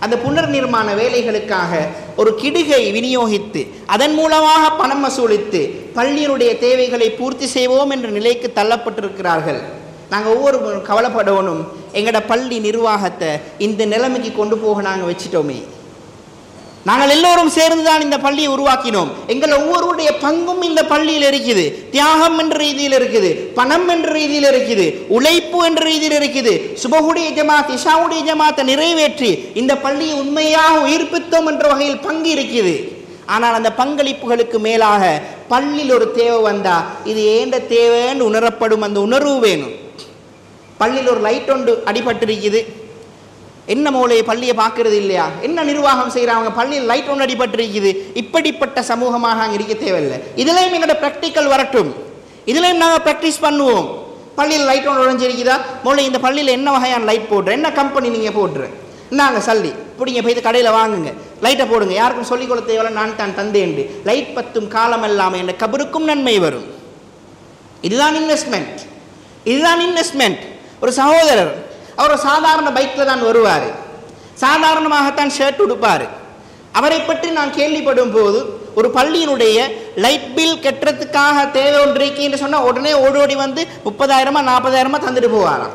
அந்த புனர் நிர்மாண வேலைகளுக்காக ஒரு கிடுகை விநியோகித்து அதன் மூலமாக பணம் வசூலித்து பள்ளியினுடைய தேவைகளை பூர்த்தி செய்வோம் என்ற நிலைக்கு தள்ளப்பட்டிருக்கிறார்கள். நாங்கள் ஒவ்வொரு கவலைப்படணும், எங்களோட பள்ளி நிர்வாகத்தை இந்த நிலைமைக்கு கொண்டு போக நாங்கள் வச்சுட்டோமே. நாங்கள் எல்லோரும் சேர்ந்துதான் இந்த பள்ளியை உருவாக்கினோம். எங்கள் ஒவ்வொருடைய பங்கும் இந்த பள்ளியில் இருக்குது. தியாகம் என்ற ரீதியில் இருக்குது, பணம் என்ற ரீதியில் இருக்குது, உழைப்பு என்ற ரீதியில் இருக்குது. சுபஹுடைய ஜமாத், இஷாவுடைய ஜமாத்தை நிறைவேற்றி இந்த பள்ளியை உண்மையாக உயிர்ப்பித்தோம் என்ற வகையில் பங்கு இருக்குது. ஆனால் அந்த பங்களிப்புகளுக்கு மேலாக பள்ளியில் ஒரு தேவை வந்தா இது ஏண்ட தேவைன்னு உணரப்படும் அந்த உணர்வு வேணும். பள்ளியில் ஒரு லைட் ஒன்று அடிபட்டிருக்குது, என்ன மோளை பள்ளியை பார்க்கறது இல்லையா, என்ன நிர்வாகம் செய்கிறாங்க, பள்ளியில் லைட் ஒன்று அடிபட்டிருக்குது. இப்படிப்பட்ட சமூகமாக அங்கே இருக்க தேவையில்லை. இதுலேயும் எங்களோட ப்ராக்டிக்கல் வரட்டும், இதுலேயும் நாங்கள் ப்ராக்டிஸ் பண்ணுவோம். பள்ளியில் லைட் ஒன்று உடஞ்சிருக்குதா, மோளை இந்த பள்ளியில் என்ன வகையான லைட் போடுறேன், என்ன கம்பெனி நீங்கள் போட்டுரு, இந்தாங்க சல்லி பிடிங்க, போய் கடையில் வாங்குங்க, லைட்டை போடுங்க, யாருக்கும் சொல்லிக்கொள்ள தேவையில்லை, நான் தான் தந்தேன். லைட் பத்தும் காலம் இல்லாமல் என்ற கபருக்கும் நன்மை வரும். இதுதான் இன்வெஸ்ட்மெண்ட், இதுதான் இன்வெஸ்ட்மெண்ட். ஒரு சகோதரர் அவர் சாதாரண பைக்கில் தான் வருவார், சாதாரணமாகத்தான் ஷர்ட் உடுப்பார். அவரை பற்றி நான் கேள்விப்படும் போது ஒரு பள்ளியினுடைய லைட் பில் கட்டுறதுக்காக தேவை ஒன்றிருக்குன்னு சொன்னால் உடனே ஓடி வந்து 30,000 40,000 தந்துட்டு போவாராம்.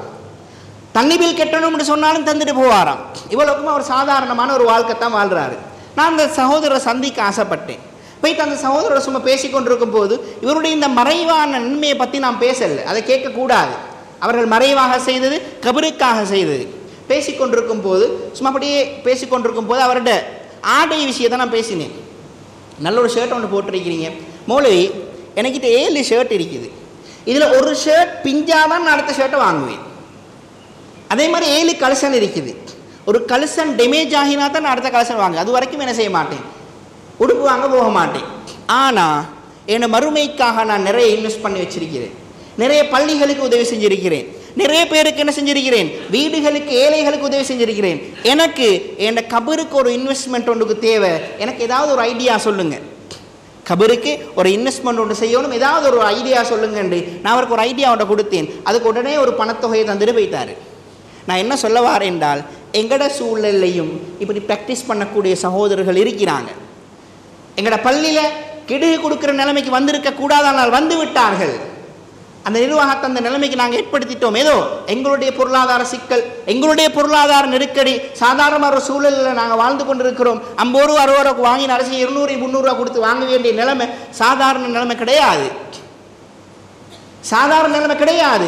தண்ணி பில் கட்டணும்னு சொன்னாலும் தந்துட்டு போவாராம். இவ்வளவுக்கும் அவர் சாதாரணமான ஒரு வாழ்க்கை தான் வாழ்கிறாரு. நான் அந்த சகோதரரை சந்திக்க ஆசைப்பட்டேன். போய்ட்டு அந்த சகோதரரை சும்மா பேசிக்கொண்டிருக்கும் போது இவருடைய இந்த மறைவான நன்மையை பற்றி நான் பேசலை, அதை கேட்கக்கூடாது. அவர்கள் மறைவாக செய்தது, கபருக்காக செய்தது. பேசிக்கொண்டிருக்கும் போது சும்மா அப்படியே பேசிக்கொண்டிருக்கும் போது அவரோட ஆடை விஷயத்தை நான் பேசினேன். நல்ல ஒரு ஷர்ட் ஒன்று போட்டிருக்கிறீங்க மௌலவி, எனக்கிட்ட 7 ஷர்ட் இருக்குது, இதில் ஒரு ஷர்ட் பிஞ்சாதான் நான் அடுத்த ஷர்ட்டை வாங்குவேன். அதே மாதிரி 7 கலெக்ஷன் இருக்குது, ஒரு கலெக்ஷன் டேமேஜ் ஆகினா தான் நான் அடுத்த கலெக்ஷன் வாங்க, அது வரைக்கும் என்ன செய்ய மாட்டேன், உடுப்பு வாங்க போக மாட்டேன். ஆனால் என்னை மறுமைக்காக நான் நிறைய இன்வெஸ்ட் பண்ணி வச்சிருக்கிறேன், நிறைய பள்ளிகளுக்கு உதவி செஞ்சிருக்கிறேன், நிறைய பேருக்கு என்ன செஞ்சிருக்கிறேன், வீடுகளுக்கு ஏழைகளுக்கு உதவி செஞ்சிருக்கிறேன். எனக்கு என் கபருக்கு ஒரு இன்வெஸ்ட்மெண்ட் ஒன்றுக்கு தேவை, எனக்கு ஏதாவது ஒரு ஐடியா சொல்லுங்க, கபருக்கு ஒரு இன்வெஸ்ட்மெண்ட் ஒன்று செய்யணும், ஏதாவது ஒரு ஐடியா சொல்லுங்கன்னு நான் அவருக்கு ஒரு ஐடியா ஒன்று கொடுத்தேன். அதுக்கு உடனே ஒரு பணத்தொகையை தந்துட்டு போயிட்டாரு. நான் என்ன சொல்ல வாரேன் என்றால் எங்கட சூழ்நிலையும் இப்படி ப்ராக்டிஸ் பண்ணக்கூடிய சகோதரர்கள் இருக்கிறாங்க. எங்கட பள்ளியில் கிடுகு கொடுக்குற நிலைமைக்கு வந்திருக்க கூடாதானால் வந்து விட்டார்கள். அந்த நிர்வாகத்தை அந்த நிலைமைக்கு நாங்கள் ஏற்படுத்திட்டோம். ஏதோ எங்களுடைய பொருளாதார சிக்கல், எங்களுடைய பொருளாதார நெருக்கடி, சாதாரண ஒரு சூழலில் நாங்கள் வாழ்ந்து கொண்டிருக்கிறோம். 50 ரூபா 60 ரூபா வாங்கின அரிசி 200 300 கொடுத்து வாங்க வேண்டிய நிலைமை சாதாரண நிலைமை கிடையாது. சாதாரண நிலைமை கிடையாது.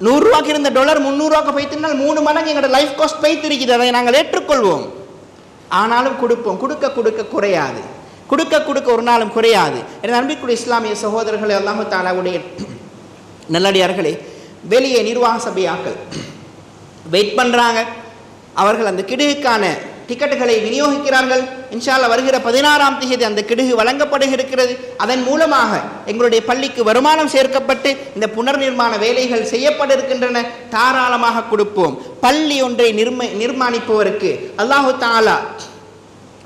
100 ரூபாய்க்கு இருந்த டாலர் 300 ரூபாய்க்கு போய்த்தினால் 3 மடங்கு எங்களோட லைஃப் காஸ்ட் போய்த்திருக்கிறது. அதை நாங்கள் ஏற்றுக்கொள்வோம். ஆனாலும் கொடுப்போம். கொடுக்க கொடுக்க குறையாது. கொடுக்க கொடுக்க ஒரு நாளும் குறையாது. என் அன்பிற்குரிய இஸ்லாமிய சகோதரர்களே, அல்லாஹ் தஆலாவுடைய நல்லடியார்களே, வெளியே நிர்வாக சபையாக்கள் வெயிட் பண்ணுறாங்க. அவர்கள் அந்த கிடுகுக்கான டிக்கெட்டுகளை விநியோகிக்கிறார்கள். இன்ஷா அல்லாஹ் வருகிற 16ஆம் தேதி அந்த கிடுகு வழங்கப்படுகிறது. அதன் மூலமாக எங்களுடைய பள்ளிக்கு வருமானம் சேர்க்கப்பட்டு இந்த புனர் நிர்மாண வேலைகள் செய்யப்பட இருக்கின்றன. தாராளமாக கொடுப்போம். பள்ளி ஒன்றை நிர்மாணிப்பவருக்கு அல்லாஹ் தஆலா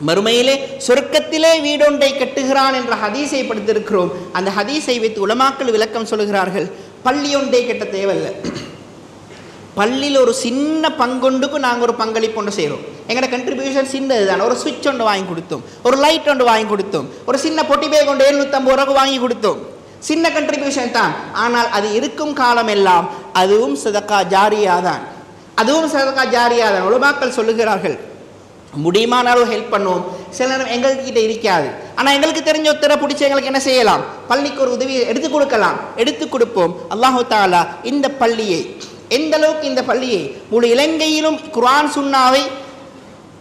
மறுமையிலே சொர்க்கத்திலே வீடொன்றை கட்டுகிறான் என்ற ஹதீஸை படித்திருக்கிறோம். அந்த ஹதீஸை வைத்து உலமாக்கள் விளக்கம் சொல்கிறார்கள். பள்ளி ஒன்றை கட்ட தேவையில்லை. பள்ளியில் ஒரு சின்ன பங்கொண்டுக்கு நாங்கள் ஒரு பங்களிப்பு ஒன்று செய்கிறோம். எங்களோட கண்ட்ரிபியூஷன் சின்னது தான். ஒரு சுவிட்ச் ஒன்று வாங்கி கொடுத்தோம், ஒரு லைட் ஒன்று வாங்கி கொடுத்தோம், ஒரு சின்ன பொட்டி பேக் ஒன்று 750 ரூபாய்க்கு வாங்கி கொடுத்தோம். சின்ன கண்ட்ரிபியூஷன் தான். ஆனால் அது இருக்கும் காலம் எல்லாம் அதுவும் சதகா ஜாரியா தான். அதுவும் சதகா ஜாரியா தான். உலமாக்கள் சொல்லுகிறார்கள், முடியுமான அளவு ஹெல்ப் பண்ணுவோம். சில நேரம் எங்கள்கிட்ட இருக்காது. ஆனால் எங்களுக்கு தெரிஞ்ச ஒருத்தரை பிடிச்சி எங்களுக்கு என்ன செய்யலாம்? பள்ளிக்கு ஒரு உதவி எடுத்து கொடுக்கலாம். எடுத்து கொடுப்போம். அல்லாஹ் தஆலா இந்த பள்ளியை எந்த அளவுக்கு இந்த பள்ளியை முழு இலங்கையிலும் குர்ஆன் சுன்னாவை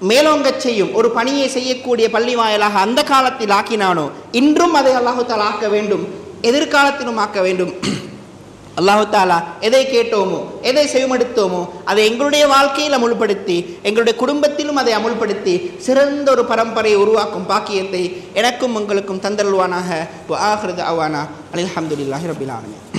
மேலோங்கச் செய்யும் ஒரு பணியை செய்யக்கூடிய பள்ளி வாயிலாக அந்த காலத்தில் ஆக்கினானோ, இன்றும் அதை அல்லாஹ் தஆலா ஆக்க வேண்டும், எதிர்காலத்திலும் ஆக்க வேண்டும். அல்லாஹ் தஆலா எதை கேட்டோமோ, எதை செவிமடுத்தோமோ அதை எங்களுடைய வாழ்க்கையில் அமுல்படுத்தி, எங்களுடைய குடும்பத்திலும் அதை அமுல்படுத்தி சிறந்த ஒரு பரம்பரையை உருவாக்கும் பாக்கியத்தை எனக்கும் உங்களுக்கும் தந்தருள்வானாக. வ ஆகிரு தஅவானா அல்ஹம்துலில்லாஹி ரப்பில் ஆலமீன்.